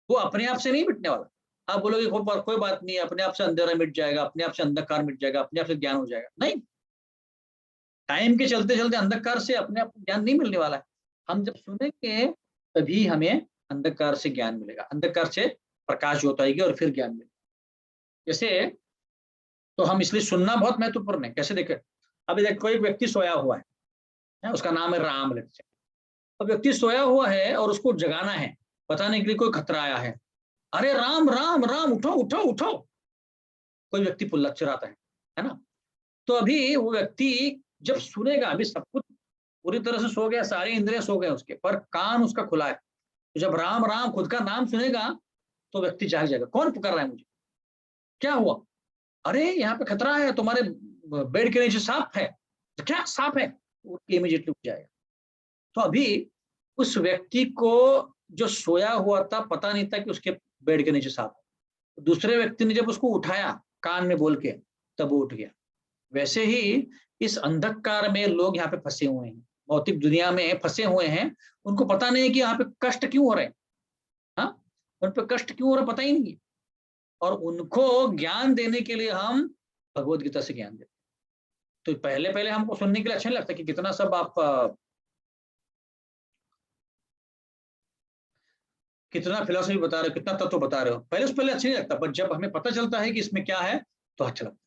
वो अपने आप से नहीं मिटने वाला। आप बोलोगे कोई बात नहीं, अपने आप से अंधेरा मिट जाएगा, अपने आप से अंधकार मिट जाएगा, अपने आप से ज्ञान हो जाएगा। नहीं, टाइम के चलते चलते अंधकार से अपने आप ज्ञान नहीं मिलने वाला है। हम जब सुनेंगे तभी हमें अंधकार से ज्ञान मिलेगा, अंधकार से प्रकाश होता है और फिर ज्ञान मिलेगा। जैसे तो हम इसलिए सुनना बहुत महत्वपूर्ण है। कैसे देखें, अभी देख कोई व्यक्ति सोया हुआ है, उसका नाम है राम लक्ष्य। अब व्यक्ति सोया हुआ है और उसको जगाना है, बताने के लिए कोई खतरा आया है, अरे राम राम राम, उठो उठो उठो। कोई व्यक्ति पुल्लच्चराता है ना, तो अभी वो व्यक्ति जब सुनेगा, अभी सब कुछ पूरी तरह से सो गया, सारे इंद्रिय सो गए उसके, पर कान उसका खुला है। तो जब राम राम खुद का नाम सुनेगा तो व्यक्ति जाग जाएगा, कौन पुकार रहा है मुझे, क्या हुआ, अरे यहाँ पे खतरा है, तुम्हारे बेड के नीचे सांप है। तो क्या सांप है? इमीडिएटली उठ जाएगा। तो अभी उस व्यक्ति को जो सोया हुआ था पता नहीं था कि उसके बेड के नीचे सांप है। दूसरे व्यक्ति ने जब उसको उठाया कान में बोल के, तब वो उठ गया। वैसे ही इस अंधकार में लोग यहाँ पे फंसे हुए हैं, भौतिक दुनिया में फंसे हुए हैं। उनको पता नहीं है कि यहाँ पे कष्ट क्यों हो रहे हैं, हाँ, उन पे कष्ट क्यों हो रहा पता ही नहीं है। और उनको ज्ञान देने के लिए हम भगवत गीता से ज्ञान देते हैं। तो पहले पहले हमको सुनने के लिए अच्छा नहीं लगता कि कितना सब आप कितना फिलोसफी बता रहे हो, कितना तत्व बता रहे हो, पहले अच्छा नहीं लगता, पर जब हमें पता चलता है कि इसमें क्या है तो अच्छा लगता है।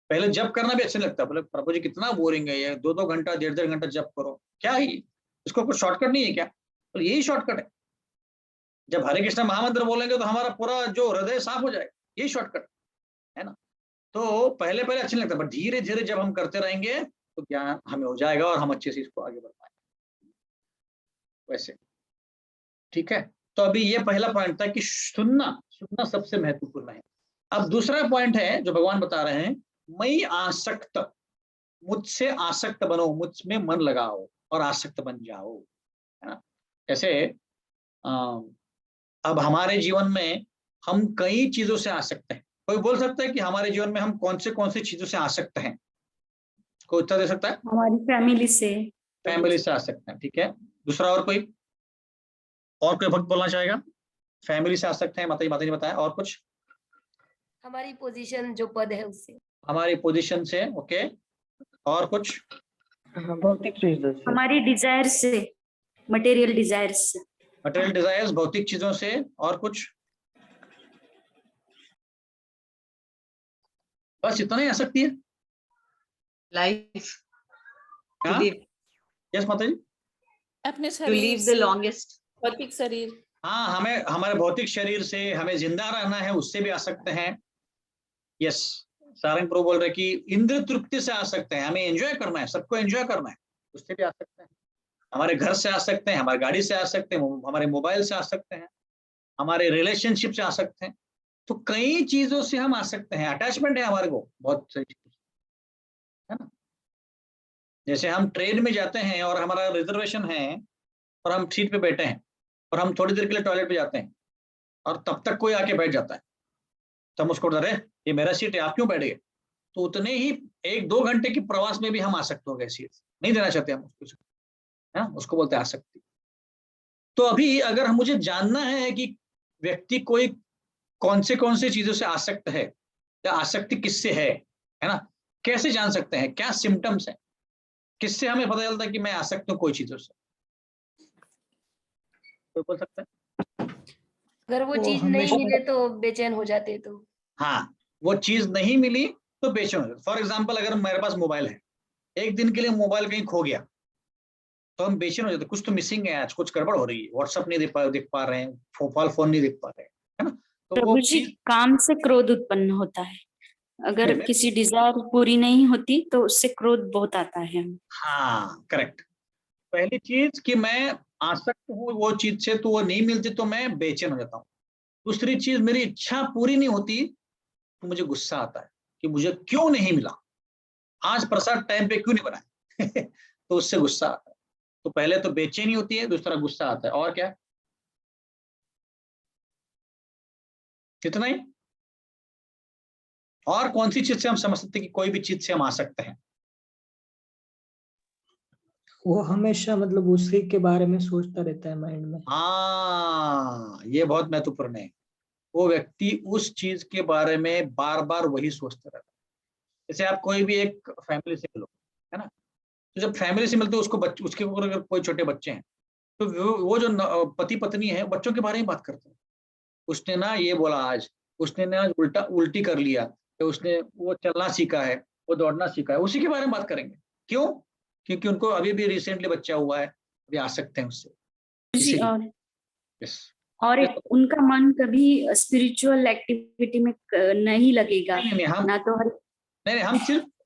पहले जब करना भी अच्छा नहीं लगता, बोले प्रभु जी कितना बोरिंग है ये, 2-2 घंटा 1.5 घंटा जब करो, क्या है इसको कोई शॉर्टकट नहीं है क्या? तो यही शॉर्टकट है। जब हरे कृष्ण महामंत्र बोलेंगे तो हमारा पूरा जो हृदय साफ हो जाएगा, यही शॉर्टकट है ना। तो पहले पहले अच्छा नहीं लगता, पर धीरे धीरे जब हम करते रहेंगे तो ज्ञान हमें हो जाएगा और हम अच्छे से इसको आगे बढ़ पाएंगे। वैसे ठीक है, तो अभी ये पहला पॉइंट था कि सुनना सबसे महत्वपूर्ण है। अब दूसरा पॉइंट है जो भगवान बता रहे हैं, मई आसक्त, मुझसे आसक्त बनो, मुझ में मन लगाओ और आसक्त बन जाओ, है ना। जैसे अब हमारे जीवन में हम कई चीजों से आसक्त हैं। कोई बोल सकता है कि हमारे जीवन में हम कौन से चीजों से आसक्त हैं? कोई उत्तर दे सकता है? हमारी फैमिली से। फैमिली से आसक्त हैं, ठीक है। दूसरा और कोई भक्त बोलना चाहेगा? फैमिली से आसक्त हैं, माता जी बताया। और कुछ? हमारी पोजीशन जो पद है उससे। हमारी पोजीशन से, ओके। और कुछ? भौतिक चीजों से। हमारी डिजायर से, मटेरियल डिजायर्स से। मटेरियल डिजायर्स, भौतिक चीजों से। और कुछ? बस इतना ही आ सकती है। लाइफ, यस माता जी। अपने टू लीव द लॉन्गेस्ट। भौतिक शरीर, हाँ, हमें हमारे भौतिक शरीर से हमें जिंदा रहना है, उससे भी आ सकते हैं। यस, सारंग प्रभु बोल रहे कि इंद्र तृप्ति से आ सकते हैं, हमें एंजॉय करना है, सबको एंजॉय करना है, उससे भी आ सकते हैं। हमारे घर से आ सकते हैं, हमारी गाड़ी से आ सकते हैं, हमारे मोबाइल से आ सकते हैं, हमारे रिलेशनशिप से आ सकते हैं। तो कई चीजों से हम आ सकते हैं, अटैचमेंट है हमारे को बहुत सारी चीजों से, है ना। जैसे हम ट्रेन में जाते हैं और हमारा रिजर्वेशन है और हम सीट पे बैठे हैं और हम थोड़ी देर के लिए टॉयलेट पे जाते हैं और तब तक कोई आके बैठ जाता है, तो हम उसको अरे ये मेरा सीट है, आप क्यों बैठ गए। तो उतने ही 1-2 घंटे की प्रवास में भी हम आ सकते हो गए, सीट नहीं देना चाहते हम उसको, है ना, उसको बोलते हैं आसक्ति। तो अभी अगर हम मुझे जानना है कि व्यक्ति कोई कौन से चीजों से आसक्त है या आसक्ति किससे है ना, कैसे जान सकते हैं, क्या सिम्टम्स है, किससे हमें पता चलता है कि मैं आसक्त हूँ कोई चीजों से, कोई बोल सकता है। अगर वो चीज नहीं हमेशा मिले तो बेचैन हो जाते तो। हाँ, वो चीज नहीं मिली तो बेचैन हो जाते। फॉर एग्जाम्पल, अगर मेरे पास मोबाइल है, एक दिन के लिए मोबाइल कहीं खो गया तो हम बेचैन हो जाते, कुछ तो मिसिंग है आज, कुछ गड़बड़ हो रही है, व्हाट्सएप नहीं देख पा रहे हैं, फोन नहीं देख पा रहे हैं, है ना। तो वो प्रभु जी, चीज काम से क्रोध उत्पन्न होता है। अगर किसी डिजायर पूरी नहीं होती तो उससे क्रोध बहुत आता है। हाँ करेक्ट। पहली चीज कि मैं आसक्त हूँ वो चीज से, तो वो नहीं मिलती तो मैं बेचैन हो जाता हूँ। दूसरी चीज, मेरी इच्छा पूरी नहीं होती तो मुझे गुस्सा आता है कि मुझे क्यों नहीं मिला, आज प्रसाद टाइम पे क्यों नहीं बनाया तो उससे गुस्सा आता है। तो पहले तो बेचैनी होती है, दूसरा गुस्सा आता है, और क्या, कितना ही। और कौन सी चीज से हम समझ सकते हैं कि कोई भी चीज से हम आ सकते हैं। वो हमेशा मतलब उसी के बारे में सोचता रहता है माइंड में। हाँ, ये बहुत महत्वपूर्ण है। वो व्यक्ति उस चीज के बारे में बार बार वही सोचता रहता है। जैसे आप कोई भी एक फैमिली से मिलो, है ना, तो जब फैमिली से मिलते हो उसको उसके ऊपर अगर कोई छोटे बच्चे हैं तो वो जो पति पत्नी है बच्चों के बारे में बात करते हैं। उसने ना ये बोला आज, उसने ना उल्टी कर लिया, तो उसने वो चलना सीखा है, वो दौड़ना सीखा है, उसी के बारे में बात करेंगे। क्यों? क्योंकि उनको अभी भी रिसेंटली बच्चा हुआ है, अभी आ सकते हैं उससे, जी, इसीलिए। और यस। उनका मन कभी स्पिरिचुअल एक्टिविटी में नहीं लगेगा नहीं नहीं, हम ना, तो हर नहीं नहीं,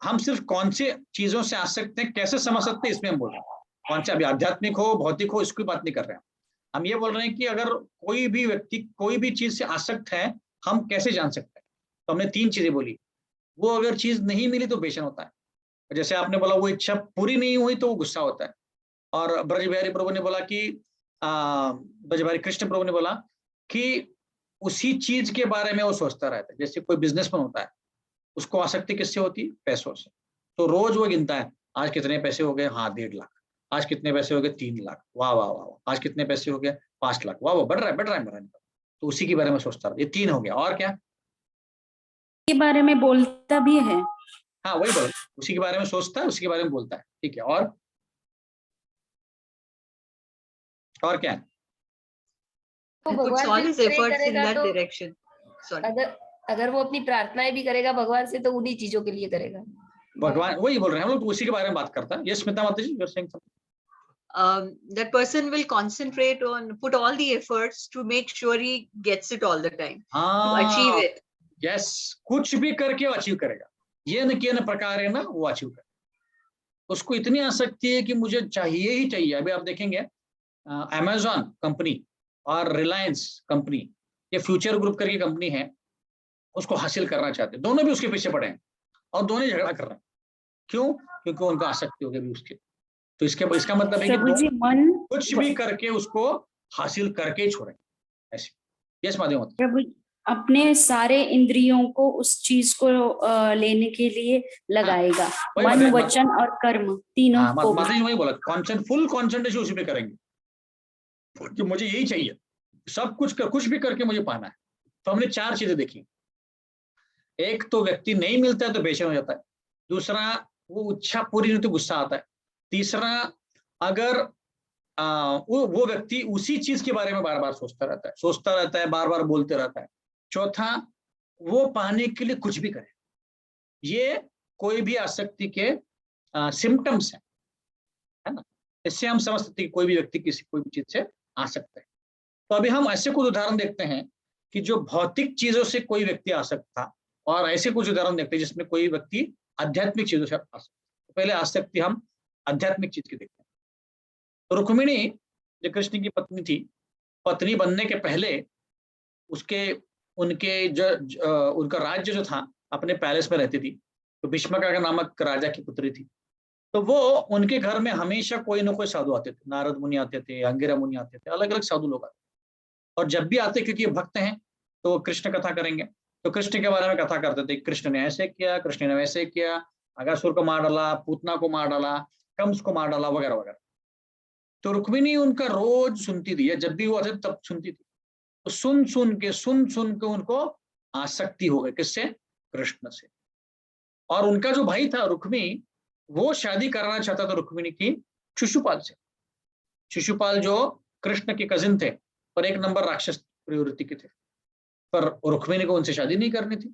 हम सिर्फ कौन से चीजों से आ सकते हैं, कैसे समझ सकते हैं, इसमें हम बोल रहे हैं। कौन से, अभी आध्यात्मिक हो भौतिक हो, इसकी बात नहीं कर रहे हैं। हम ये बोल रहे हैं कि अगर कोई भी व्यक्ति कोई भी चीज से आसक्त है, हम कैसे जान सकते हैं। तो हमने 3 चीजें बोली। वो अगर चीज नहीं मिली तो बेचैन होता है, जैसे आपने बोला वो इच्छा पूरी नहीं हुई तो वो गुस्सा होता है। और ब्रज बिहारी प्रभु ने बोला कि ब्रज बिहारी कृष्ण प्रभु ने बोला कि उसी चीज के बारे में वो सोचता रहता है। जैसे कोई बिजनेसमैन होता है, उसको आसक्ति किससे होती है? पैसों से। तो रोज वो गिनता है, आज कितने पैसे हो गए, हाँ 1.5 लाख, आज कितने पैसे हो गए, 3 लाख, वाह वाह वाह वाह, आज कितने पैसे हो गए, 5 लाख, वाह वाह, बढ़ रहा है बढ़ रहा है बढ़ रहा है। तो उसी के बारे में सोचता रहा, ये 3 हो गया। और क्या? के बारे में बोलता भी है। हाँ वही बोलो, उसी के बारे में सोचता है, उसी के बारे में बोलता है, ठीक है। और क्या है? तो And puts भगवान all से his प्रे efforts in करेगा that तो direction. Sorry. अगर अगर वो अपनी प्रार्थनाएं भी करेगा भगवान से तो उन्हीं चीजों के लिए करेगा। भगवान वही बोल रहे हैं हम लोग, तो उसी के बारे में बात करता है। ये स्मिता माता जी, you're saying something? That person will concentrate on, put all the efforts to make sure he gets it all the time, to achieve it. Yes, कुछ भी करके वो अचीव करेगा, ये न किए न प्रकार है ना, वो अचीव करेगा। उसको इतनी आसक्ति है कि मुझे चाहिए ही चाहिए। अभी आप देखेंगे अमेजॉन कंपनी और रिलायंस कंपनी, ये फ्यूचर ग्रुप करके कंपनी है, उसको हासिल करना चाहते हैं, दोनों भी उसके पीछे पड़े हैं और दोनों झगड़ा कर रहे हैं। क्यों? क्योंकि उनको आसक्ति हो गई उसके। तो इसका मतलब है कि प्रभु जी, मन कुछ भी करके उसको हासिल करके ही छोड़ेंगे, ऐसे। यस माध्यम होता प्रभु अपने सारे इंद्रियों को उस चीज को लेने के लिए लगाएगा। वही मन, बात है, वचन और कर्म तीनों को भी। माता जी वही बोला, फुल कॉन्सेंट्रेशन उसी पे करेंगे कि मुझे यही चाहिए, सब कुछ भी करके मुझे पाना है। तो हमने 4 चीजें देखी। एक तो व्यक्ति नहीं मिलता है तो बेचैन हो जाता है, दूसरा वो इच्छा पूरी नहीं तो गुस्सा आता है, तीसरा अगर वो व्यक्ति उसी चीज के बारे में बार बार सोचता रहता है, बार बार बोलते रहता है, चौथा वो पाने के लिए कुछ भी करे। ये कोई भी आसक्ति के सिम्टम्स है ना। इससे हम समझ सकते हैं कि कोई भी व्यक्ति कोई भी चीज से आ सकता है। तो अभी हम ऐसे कुछ उदाहरण देखते हैं कि जो भौतिक चीजों से कोई व्यक्ति आसक्त था, और ऐसे कुछ उदाहरण देखते हैं जिसमें कोई व्यक्ति आध्यात्मिक चीजों से आसक्त। तो पहले आसक्ति हम आध्यात्मिक चीज की देखते हैं। तो रुक्मिणी जो कृष्ण की पत्नी थी, पत्नी बनने के पहले उसके उनके उनका राज्य जो था अपने पैलेस में रहती थी। तो भीष्मका नामक राजा की पुत्री थी। तो वो उनके घर में हमेशा कोई ना कोई साधु आते थे, नारद मुनि आते थे, अंगिरा मुनि आते थे, अलग अलग साधु लोग आते। और जब भी आते, क्योंकि भक्त हैं, तो वो कृष्ण कथा करेंगे, तो कृष्ण के बारे में कथा करते थे। कृष्ण ने ऐसे किया, कृष्ण ने वैसे किया, अगासुर को मार डाला, पूतना को मार डाला, कंस को मार डाला, वगैरह वगैरह। तो रुक्मिणी उनका रोज सुनती थी, जब भी वो आते तब सुनती थी। तो सुन सुन के उनको आसक्ति हो गई, किससे? कृष्ण से। और उनका जो भाई था रुक्मी, वो शादी कराना चाहता था रुक्मिणी की शिशुपाल से। शिशुपाल जो कृष्ण के कजिन थे और एक नंबर राक्षस प्रवृत्ति के थे, पर रुक्मिणी को उनसे शादी नहीं करनी थी।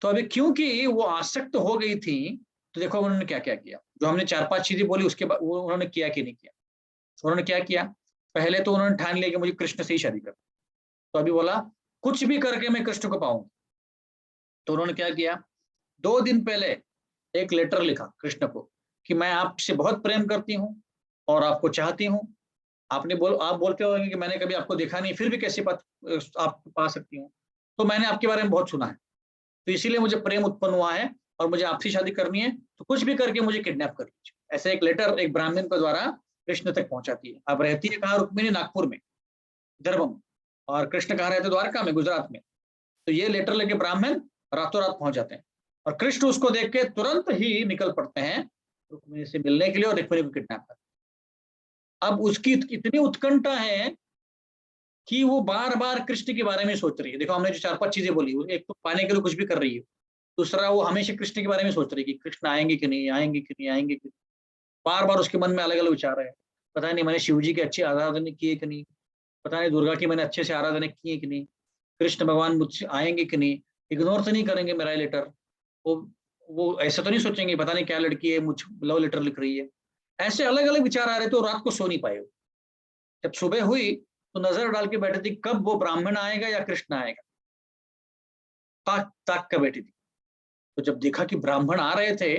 तो अभी क्योंकि वो आसक्त हो गई थी, तो देखो उन्होंने क्या क्या किया। जो हमने 4-5 चीजें बोली उसके बाद वो उन्होंने किया कि नहीं किया। उन्होंने क्या किया, पहले तो उन्होंने ठान लिया कि मुझे कृष्ण से ही शादी करनी। तो अभी बोला कुछ भी करके मैं कृष्ण को पाऊंगा। तो उन्होंने क्या किया, 2 दिन पहले एक लेटर लिखा कृष्ण को कि मैं आपसे बहुत प्रेम करती हूँ और आपको चाहती हूँ। आप बोलते हो कि मैंने कभी आपको देखा नहीं, फिर भी कैसी बात आप पा सकती हूँ। तो मैंने आपके बारे में बहुत सुना है, तो इसीलिए मुझे प्रेम उत्पन्न हुआ है और मुझे आपसे शादी करनी है। तो कुछ भी करके मुझे किडनैप कर लीजिए। ऐसे एक लेटर एक ब्राह्मण के द्वारा कृष्ण तक पहुंचाती है। अब रहती है कहाँ रुक्मिणी? नागपुर में, विदर्भ में। और कृष्ण कहाँ रहते? द्वारका में, गुजरात में। तो ये लेटर लेके ब्राह्मण रातों रात पहुंच जाते हैं और कृष्ण उसको देख के तुरंत ही निकल पड़ते हैं रुक्मिणी से मिलने के लिए और रुक्मिणी को किडनैप कर। अब उसकी इतनी उत्कंठा है कि वो बार बार कृष्ण के बारे में सोच रही है। देखो हमने जो 4-5 चीजें बोली, एक तो पाने के लिए कुछ भी कर रही है, दूसरा वो हमेशा कृष्ण के बारे में सोच रही है कि कृष्ण आएंगे कि नहीं, आएंगे कि नहीं, आएंगे कि नहीं। बार बार उसके मन में अलग अलग विचार है। पता नहीं मैंने शिव जी की अच्छी आराधना की है कि नहीं, पता नहीं दुर्गा की मैंने अच्छे से आराधना की है कि नहीं, कृष्ण भगवान मुझसे आएंगे कि नहीं, इग्नोर तो नहीं करेंगे मेरा लेटर, वो ऐसा तो नहीं सोचेंगे पता नहीं क्या लड़की है मुझ लव लेटर लिख रही है। ऐसे अलग अलग विचार आ रहे थे और रात को सो नहीं पाए। जब सुबह हुई तो नजर डाल के बैठी थी कब वो ब्राह्मण आएगा या कृष्ण आएगा, ताक ताक कर बैठी थी। तो जब देखा कि ब्राह्मण आ रहे थे,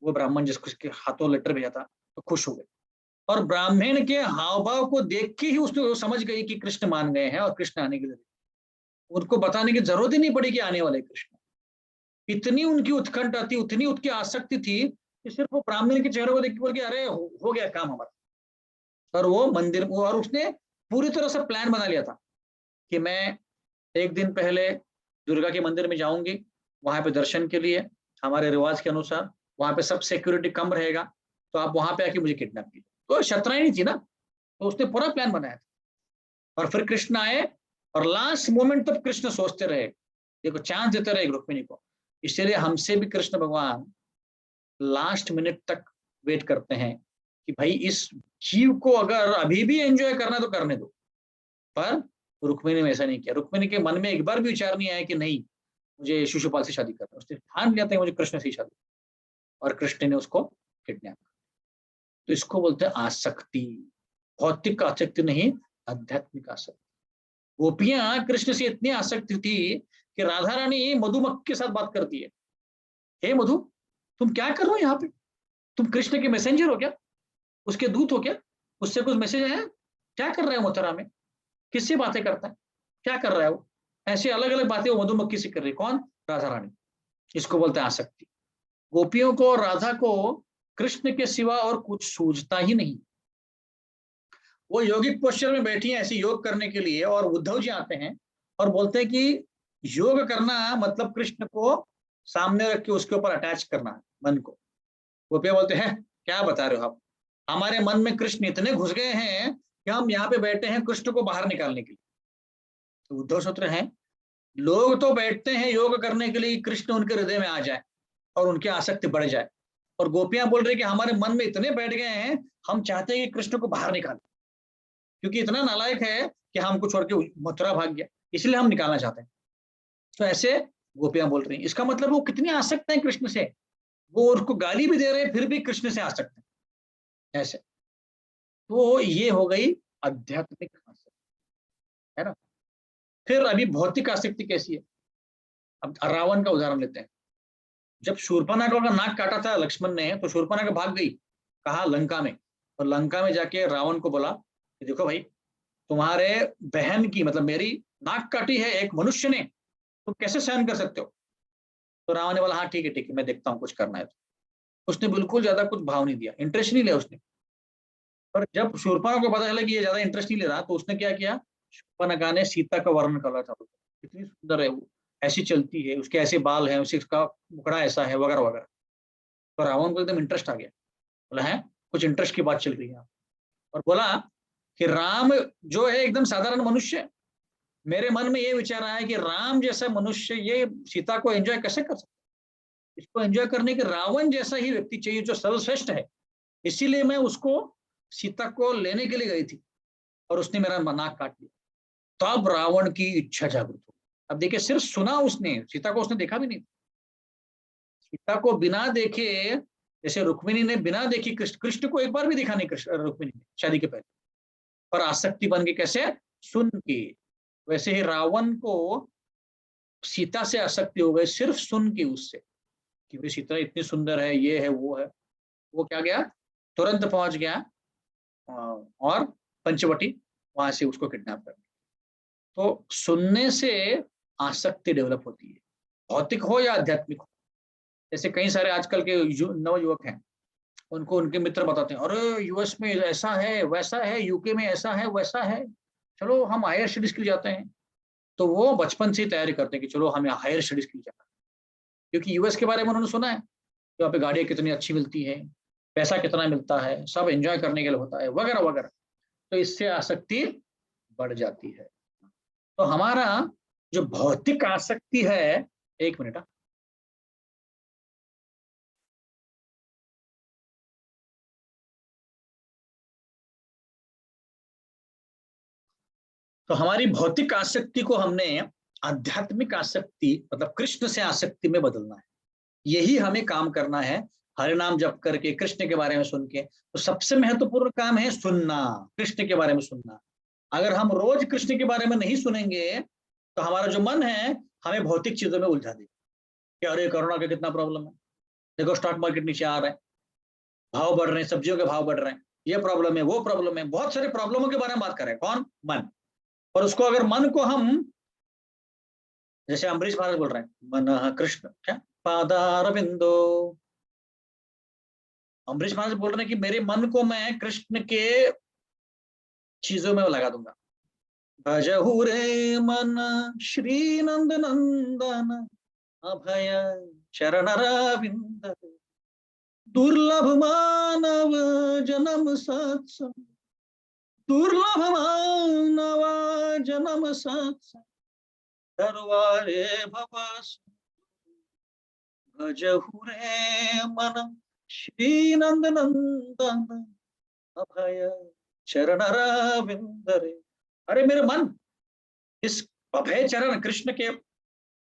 वो ब्राह्मण जिसके हाथों लेटर भेजा था, तो खुश हो गए। और ब्राह्मण के हाव भाव को देख के ही उसने समझ गई कि कृष्ण मान गए हैं और कृष्ण आने के लिए। उनको बताने की जरूरत ही नहीं पड़ी कि आने वाले कृष्ण। इतनी उनकी उत्कंठा थी, उतनी उनकी आसक्ति थी कि सिर्फ वो ब्राह्मण के चेहरे को देख के बोल के अरे हो गया काम हमारा। और वो मंदिर, और उसने पूरी तरह से प्लान बना लिया था कि मैं एक दिन पहले दुर्गा के मंदिर में जाऊंगी, वहां पे दर्शन के लिए, हमारे रिवाज के अनुसार वहां पे सब सिक्योरिटी कम रहेगा, तो आप वहां पे आके मुझे किडनैप कीजिए। तो शतराई नहीं थी ना, तो उसने पूरा प्लान बनाया था। और फिर कृष्ण आए और लास्ट मोमेंट तक कृष्ण सोचते रहे, देखो चांस देते रहे रुक्मिणी को। इसलिए हमसे भी कृष्ण भगवान लास्ट मिनट तक वेट करते हैं कि भाई इस जीव को अगर अभी भी एंजॉय करना तो करने दो। पर रुक्मिणी ने ऐसा नहीं किया। रुक्मिणी के मन में एक बार भी विचार नहीं आया कि नहीं मुझे शिशुपाल से शादी करना। उसने ठान लिया था मुझे कृष्ण से शादी, और कृष्ण ने उसको किडनैप किया। तो इसको बोलते हैं आसक्ति। भौतिक आसक्ति नहीं, आध्यात्मिक आसक्ति। गोपियां कृष्ण से इतनी आसक्ति थी कि राधा रानी मधुमक्खी के साथ बात करती है, हे मधु तुम क्या कर रहे हो यहाँ पे? तुम कृष्ण के मैसेंजर हो क्या? उसके दूत हो क्या? उससे कुछ मैसेज आया? क्या कर रहे हो मथुरा में? किससे बातें करता है? क्या कर रहा है वो? ऐसे अलग अलग बातें वो मधुमक्खी से कर रही। कौन? राधा रानी। इसको बोलते हैं आसक्ति। गोपियों को और राधा को कृष्ण के सिवा और कुछ सूझता ही नहीं। वो योगिक पोस्चर में बैठी है ऐसे योग करने के लिए, और उद्धव जी आते हैं और बोलते हैं कि योग करना मतलब कृष्ण को सामने रख के उसके ऊपर अटैच करना है मन को। गोपियां बोलते हैं क्या बता रहे हो आप, हमारे मन में कृष्ण इतने घुस गए हैं कि हम यहाँ पे बैठे हैं कृष्ण को बाहर निकालने के लिए। तो उद्धव सोच रहे हैं लोग तो बैठते हैं योग करने के लिए कृष्ण उनके हृदय में आ जाए और उनकी आसक्ति बढ़ जाए, और गोपियां बोल रही कि हमारे मन में इतने बैठ गए हैं हम चाहते हैं कि कृष्ण को बाहर निकालें, क्योंकि इतना नालायक है कि हमको छोड़ के मथुरा भाग गया, इसलिए हम निकालना चाहते हैं। तो ऐसे गोपियां बोल रही हैं। इसका मतलब वो कितनी आसक्त हैं कृष्ण से, वो उसको गाली भी दे रहे हैं फिर भी कृष्ण से आसक्त हैं ऐसे। तो ये हो गई आध्यात्मिक आसक्ति। है ना। फिर अभी भौतिक आसक्ति कैसी है, अब रावण का उदाहरण लेते हैं। जब शूर्पणखा का नाक काटा था लक्ष्मण ने, तो शूर्पणखा भाग गई, कहा लंका में, और लंका में जाके रावण को बोला कि देखो भाई, तुम्हारे बहन की मतलब मेरी नाक काटी है एक मनुष्य ने, तुम कैसे सहन कर सकते हो। तो रावण ने बोला हाँ ठीक है मैं देखता हूँ, कुछ करना है तो। उसने बिल्कुल ज्यादा कुछ भाव नहीं दिया, इंटरेस्ट नहीं लिया उसने। पर जब शूर्पणखा को पता चला कि ये ज्यादा इंटरेस्ट नहीं ले रहा, तो उसने क्या किया, शूर्पणखा ने सीता का वर्णन करना चालू किया, कितनी सुंदर है वो, ऐसी चलती है, उसके ऐसे बाल हैं, उसका मुखड़ा ऐसा है, वगैरह वगैरह। तो रावण को एकदम इंटरेस्ट आ गया, बोला है कुछ इंटरेस्ट की बात चल रही है। और बोला कि राम जो है एकदम साधारण मनुष्य, मेरे मन में ये विचार आया कि राम जैसा मनुष्य ये सीता को एंजॉय कैसे कर सकता, इसको एंजॉय करने के रावण जैसा ही व्यक्ति चाहिए जो सर्वश्रेष्ठ है। इसीलिए मैं उसको सीता को लेने के लिए गई थी, और उसने मेरा नाक काट दिया। तब रावण की इच्छा जागृत हो। अब देखिए, सिर्फ सुना उसने, सीता को उसने देखा भी नहीं। सीता को बिना देखे, जैसे रुक्मिणी ने बिना देखी कृष्ण को एक बार भी देखा नहीं रुक्मिणी ने शादी के पहले, पर आसक्ति बन गई कैसे, सुन के। वैसे ही रावण को सीता से आसक्ति हो गई सिर्फ सुन के उससे, कि भाई सीता इतनी सुंदर है, ये है वो है। वो क्या गया, तुरंत पहुंच गया और पंचवटी, वहां से उसको किडनैप कर। तो सुनने से आसक्ति डेवलप होती है, भौतिक हो या आध्यात्मिक हो। जैसे कई सारे आजकल के नवयुवक हैं, उनको उनके मित्र बताते हैं, अरे यूएस में ऐसा है वैसा है, यूके में ऐसा है वैसा है, चलो हम हायर स्टडीज के लिए जाते हैं। तो वो बचपन से ही तैयारी करते हैं कि चलो हमें हायर स्टडीज के लिए जाना, क्योंकि यूएस के बारे में उन्होंने सुना है, वहाँ पे गाड़ियाँ कितनी अच्छी मिलती है, पैसा कितना मिलता है, सब एंजॉय करने के लिए होता है, वगैरह वगैरह। तो इससे आसक्ति बढ़ जाती है। तो हमारा जो भौतिक आसक्ति है, एक मिनट, तो हमारी भौतिक आसक्ति को हमने आध्यात्मिक आसक्ति मतलब कृष्ण से आसक्ति में बदलना है। यही हमें काम करना है, हरे नाम जप करके, कृष्ण के बारे में सुन के। तो सबसे महत्वपूर्ण काम है सुनना, कृष्ण के बारे में सुनना। अगर हम रोज कृष्ण के बारे में नहीं सुनेंगे, तो हमारा जो मन है हमें भौतिक चीजों में उलझा देगा कि अरे कोरोना का कितना प्रॉब्लम है, देखो स्टॉक मार्केट नीचे आ रहा है, भाव बढ़ रहे हैं, सब्जियों के भाव बढ़ रहे हैं, ये प्रॉब्लम है वो प्रॉब्लम है, बहुत सारे प्रॉब्लमों के बारे में बात कर रहे हैं। कौन? मन। और उसको अगर मन को हम, जैसे अम्बरीश महाराज बोल रहे हैं, मन कृष्ण क्या पादारविंदो, अम्बरीश महाराज बोल रहे हैं कि मेरे मन को मैं कृष्ण के चीजों में लगा दूंगा। भजहु रे मन श्री नंद नंदन अभय चरणरविंद, दुर्लभ मानव जन्म सत्संग, दुर्लभ मानव जन्म सत्संग, दरबारे भवस, भजहु रे मन श्री नंद नंदन अभय चरणरविंद रे। अरे मेरे मन, इस अभय चरण कृष्ण के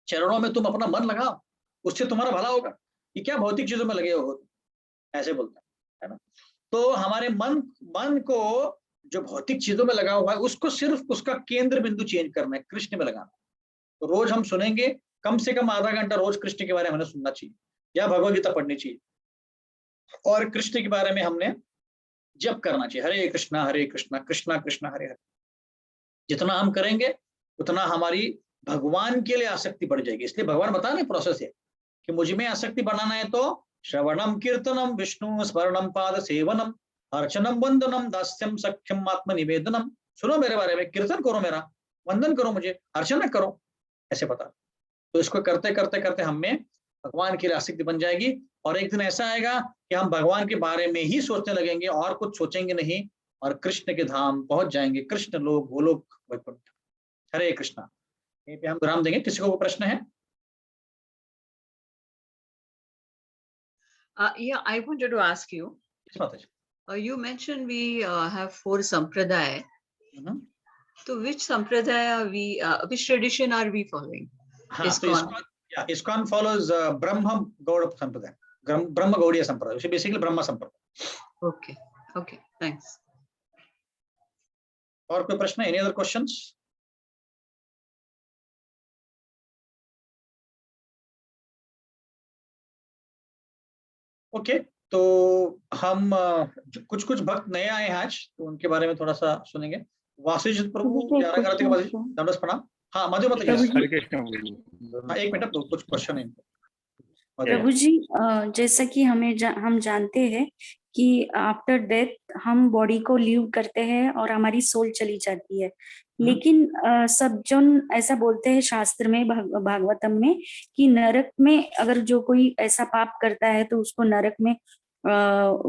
चरणों में तुम अपना मन लगाओ, उससे तुम्हारा भला होगा। ये क्या भौतिक चीजों में लगे हो, ऐसे बोलता है ना। तो हमारे मन को जो भौतिक चीजों में लगा हुआ है, उसको सिर्फ उसका केंद्र बिंदु चेंज करना है, कृष्ण में लगाना। तो रोज हम सुनेंगे, कम से कम आधा घंटा रोज कृष्ण के बारे में हमें सुनना चाहिए, या भगवद गीता पढ़नी चाहिए, और कृष्ण के बारे में हमने जप करना चाहिए, हरे कृष्णा कृष्णा कृष्णा हरे हरे। जितना हम करेंगे उतना हमारी भगवान के लिए आसक्ति बढ़ जाएगी। इसलिए भगवान बता रहे प्रोसेस है कि मुझ में आसक्ति बढ़ाना है तो श्रवणम कीर्तनम विष्णु स्मरणम पाद सेवनम अर्चनम वंदनम दास्यम सख्यम आत्म निवेदनम। सुनो मेरे बारे में, कीर्तन करो, मेरा वंदन करो, मुझे अर्चना करो, ऐसे बता। तो इसको करते करते करते हमें भगवान की आसक्ति बन जाएगी, और एक दिन ऐसा आएगा कि हम भगवान के बारे में ही सोचने लगेंगे और कुछ सोचेंगे नहीं, और कृष्ण के धाम पहुंच जाएंगे, कृष्ण लोक गोलोक वैकुंठ। हरे कृष्णा। यहीं पे हम विराम देंगे। किसी को प्रश्न है? Yeah, I wanted to ask you. You mentioned we have 4 sampradaya. So which sampradaya which tradition are we following? ISKCON follows Brahma Gauda Sampradaya, Brahma Gaudiya Sampradaya, which is basically Brahma Sampradaya. Okay, thanks. और कोई प्रश्न? Any other questions? Okay, तो हम कुछ कुछ भक्त नए आए हैं आज, तो उनके बारे में थोड़ा सा सुनेंगे। वासुदेव प्रभु प्रभु जी, एक ग्यारह करते क्वेश्चन दंडोत प्रणाम। हाँ मधु मत, प्रभु जी, हरे कृष्ण प्रभु। हाँ एक मिनट, कुछ क्वेश्चन है इनको। प्रभु जी, जैसा कि हम जानते हैं कि आफ्टर डेथ हम बॉडी को लीव करते हैं और हमारी सोल चली जाती है, लेकिन सब जन ऐसा बोलते हैं शास्त्र में, भागवतम में, कि नरक में अगर जो कोई ऐसा पाप करता है तो उसको नरक में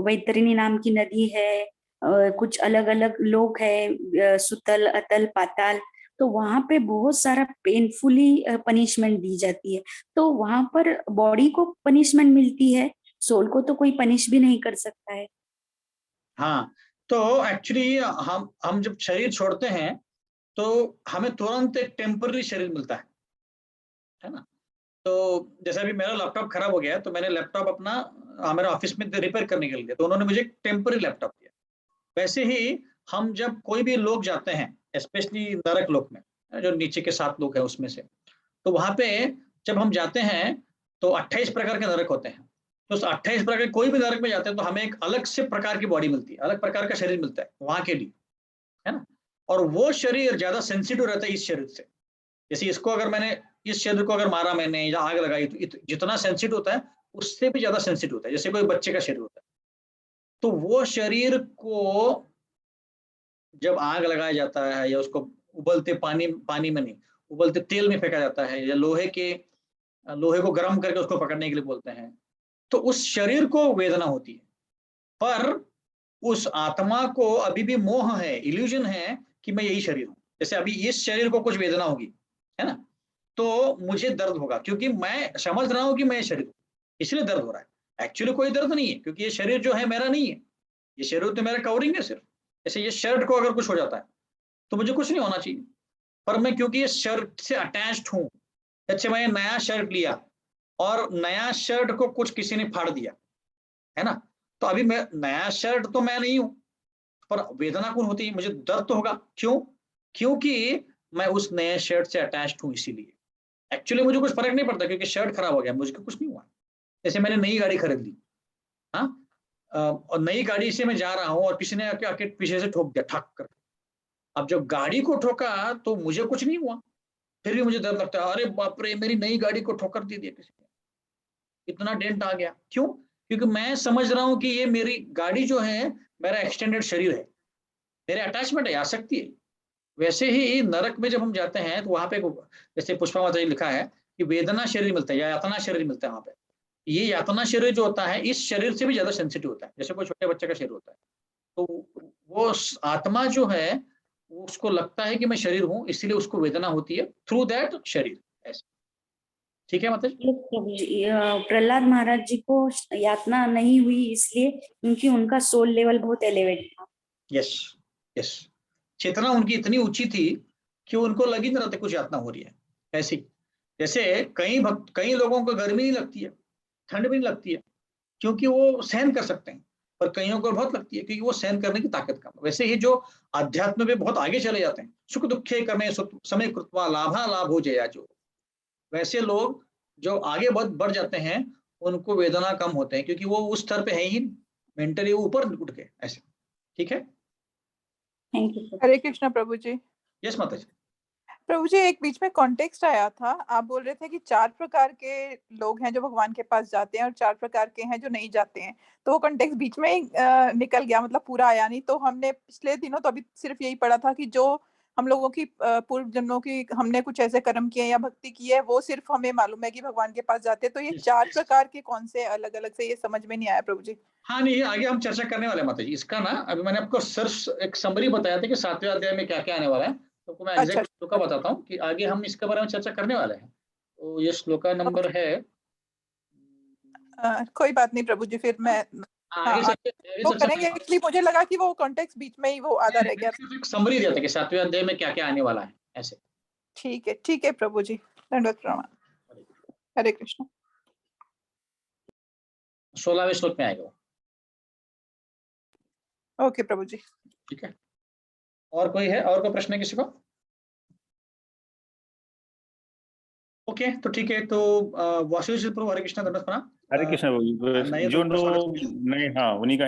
वैतरणी नाम की नदी है, कुछ अलग अलग लोक है, सुतल, अतल, पाताल, तो वहां पे बहुत सारा पेनफुली पनिशमेंट दी जाती है। तो वहां पर बॉडी को पनिशमेंट मिलती है, सोल को तो कोई पनिश भी नहीं कर सकता है। हाँ, तो एक्चुअली हम जब शरीर छोड़ते हैं तो हमें तुरंत एक टेम्पररी शरीर मिलता है ना। तो जैसे अभी मेरा लैपटॉप खराब हो गया है, तो मैंने लैपटॉप अपना मेरे ऑफिस में रिपेयर करने के लिए, तो उन्होंने मुझे एक टेम्पररी लैपटॉप दिया। वैसे ही हम जब कोई भी लोग जाते हैं, स्पेशली नरक लोक में, जो नीचे के 7 लोग हैं उसमें से, तो वहां पे जब हम जाते हैं तो 28 प्रकार के नरक होते हैं। तो उस 28 प्रकार के कोई भी नरक में जाते हैं तो हमें एक अलग से प्रकार की बॉडी मिलती है, अलग प्रकार का शरीर मिलता है वहां के लिए, है ना। और वो शरीर ज्यादा सेंसिटिव रहता है इस शरीर से। जैसे इसको अगर मैंने, इस शरीर को अगर मारा मैंने या आग लगाई, तो जितना सेंसिटिव होता है उससे भी ज्यादा सेंसिटिव होता है, जैसे कोई बच्चे का शरीर होता है। तो वो शरीर को जब आग लगाया जाता है या उसको उबलते पानी में नहीं, उबलते तेल में फेंका जाता है, या लोहे को गर्म करके उसको पकड़ने के लिए बोलते हैं, तो उस शरीर को वेदना होती है। पर उस आत्मा को अभी भी मोह है, इल्यूजन है कि मैं यही शरीर हूं। जैसे अभी इस शरीर को कुछ वेदना होगी, है ना, तो मुझे दर्द होगा क्योंकि मैं समझ रहा हूं कि मैं शरीर हूं, इसलिए दर्द हो रहा है। एक्चुअली कोई दर्द नहीं है, क्योंकि ये शरीर जो है मेरा नहीं है, ये शरीर तो मेरा कवरिंग है सिर्फ। जैसे ये शर्ट को अगर कुछ हो जाता है तो मुझे कुछ नहीं होना चाहिए, पर मैं क्योंकि ये शर्ट से अटैच्ड हूं, जैसे मैं नया शर्ट लिया और नया शर्ट को कुछ किसी ने फाड़ दिया, है ना, तो अभी मैं नया शर्ट तो मैं नहीं हूं, पर वेदना कौन होती है, मुझे दर्द तो होगा। क्यों? क्योंकि मैं उस नए शर्ट से अटैच्ड हूं, इसीलिए। एक्चुअली मुझे कुछ फर्क नहीं पड़ता क्योंकि शर्ट खराब हो गया, मुझे कुछ नहीं हुआ। जैसे मैंने नई गाड़ी खरीद ली, हाँ, और नई गाड़ी से मैं जा रहा हूँ और किसी ने आके पीछे से ठोक दिया, ठक कर। अब जब गाड़ी को ठोका तो मुझे कुछ नहीं हुआ, फिर भी मुझे दर्द लगता है, अरे बाप रे मेरी नई गाड़ी को ठोकर दे दिया किसी ने, इतना डेंट आ गया। क्यों? क्योंकि मैं समझ रहा हूं कि ये मेरी गाड़ी जो है मेरा एक्सटेंडेड शरीर है, मेरे अटैचमेंट है, आ सकती है। वैसे ही नरक में जब हम जाते हैं तो वहां पे जैसे पुष्पा माता जी लिखा है कि वेदना शरीर मिलता है या यातना शरीर मिलता है वहां पे। ये यातना शरीर जो होता है इस शरीर से भी ज्यादा सेंसिटिव होता है, जैसे कोई छोटे बच्चे का शरीर होता है। तो वो आत्मा जो है उसको लगता है कि मैं शरीर हूं, इसलिए उसको वेदना होती है थ्रू दैट शरीर, ऐसे। ठीक है मतलब। ये प्रभु जी, प्रहलाद महाराज जी को यातना नहीं हुई इसलिए क्योंकि उनका सोल लेवल बहुत एलिवेट था। यस, यस, चेतना उनकी इतनी ऊंची थी कि उनको लग ही नहीं रहा था कुछ यातना हो रही है। ऐसी जैसे कई लोगों को गर्मी नहीं लगती है, ठंड भी नहीं लगती है, क्योंकि वो सहन कर सकते हैं। पर कईयों को बहुत लगती है क्योंकि वो सहन करने की ताकत कम है। वैसे ही जो अध्यात्म में बहुत आगे चले जाते हैं, सुख दुखे कर्मे समय कृत्वा लाभा लाभ हो जया, जो वैसे लोग जो आगे बहुत बढ़ जाते हैं उनको वेदना कम होते हैं, क्योंकि वो उस स्तर पे है ही, मेंटली ऊपर उठ के ऐसे। ठीक है, थैंक यू। हरे कृष्णा प्रभु जी। यस माता जी। प्रभु जी, एक बीच में कॉन्टेक्स्ट आया था, आप बोल रहे थे कि 4 प्रकार के लोग हैं जो भगवान के पास जाते हैं और 4 प्रकार के हैं जो नहीं जाते हैं। तो वो कॉन्टेक्स्ट बीच में ही निकल गया, मतलब पूरा आया नहीं। तो हमने पिछले दिनों तो अभी सिर्फ यही पढ़ा था कि जो हम लोगों की पूर्व जन्मों की हमने कुछ ऐसे कर्म किए या भक्ति की है, वो सिर्फ हमें मालूम है कि भगवान के पास जाते हैं। तो ये 4 प्रकार के कौन से अलग-अलग से, ये समझ में नहीं आया प्रभु जी। हाँ नहीं, आगे हम चर्चा करने वाले हैं माता जी इसका ना। अभी मैंने आपको सिर्फ एक समरी बताया था कि 7वें अध्याय में क्या क्या आने वाला है, तो मैं अच्छा, एग्जैक्ट श्लोका बताता हूँ कि आगे हम इसके बारे में चर्चा करने वाले हैं। तो ये श्लोका नंबर है, कोई बात नहीं प्रभु जी, फिर मैं आगे हाँ वो चर्चा करेंगे। एक्चुअली मुझे लगा कि वो कॉन्टेक्स्ट बीच में ही वो आधा रह गया। एक समरी दिया था कि 7वें अध्याय में क्या क्या आने वाला है, ऐसे। ठीक है प्रभु जी, दंडवत प्रणाम। हरे कृष्ण। 16वें श्लोक में आएगा वो। ओके प्रभु जी। ठीक है, और कोई है, और कोई प्रश्न है किसी को? ओके, तो ठीक है, तो वासुदेव प्रभु हरे कृष्णा दंडवत प्रणाम। हरे कृष्ण नहीं जो तो लोग नहीं, हाँ उन्हीं का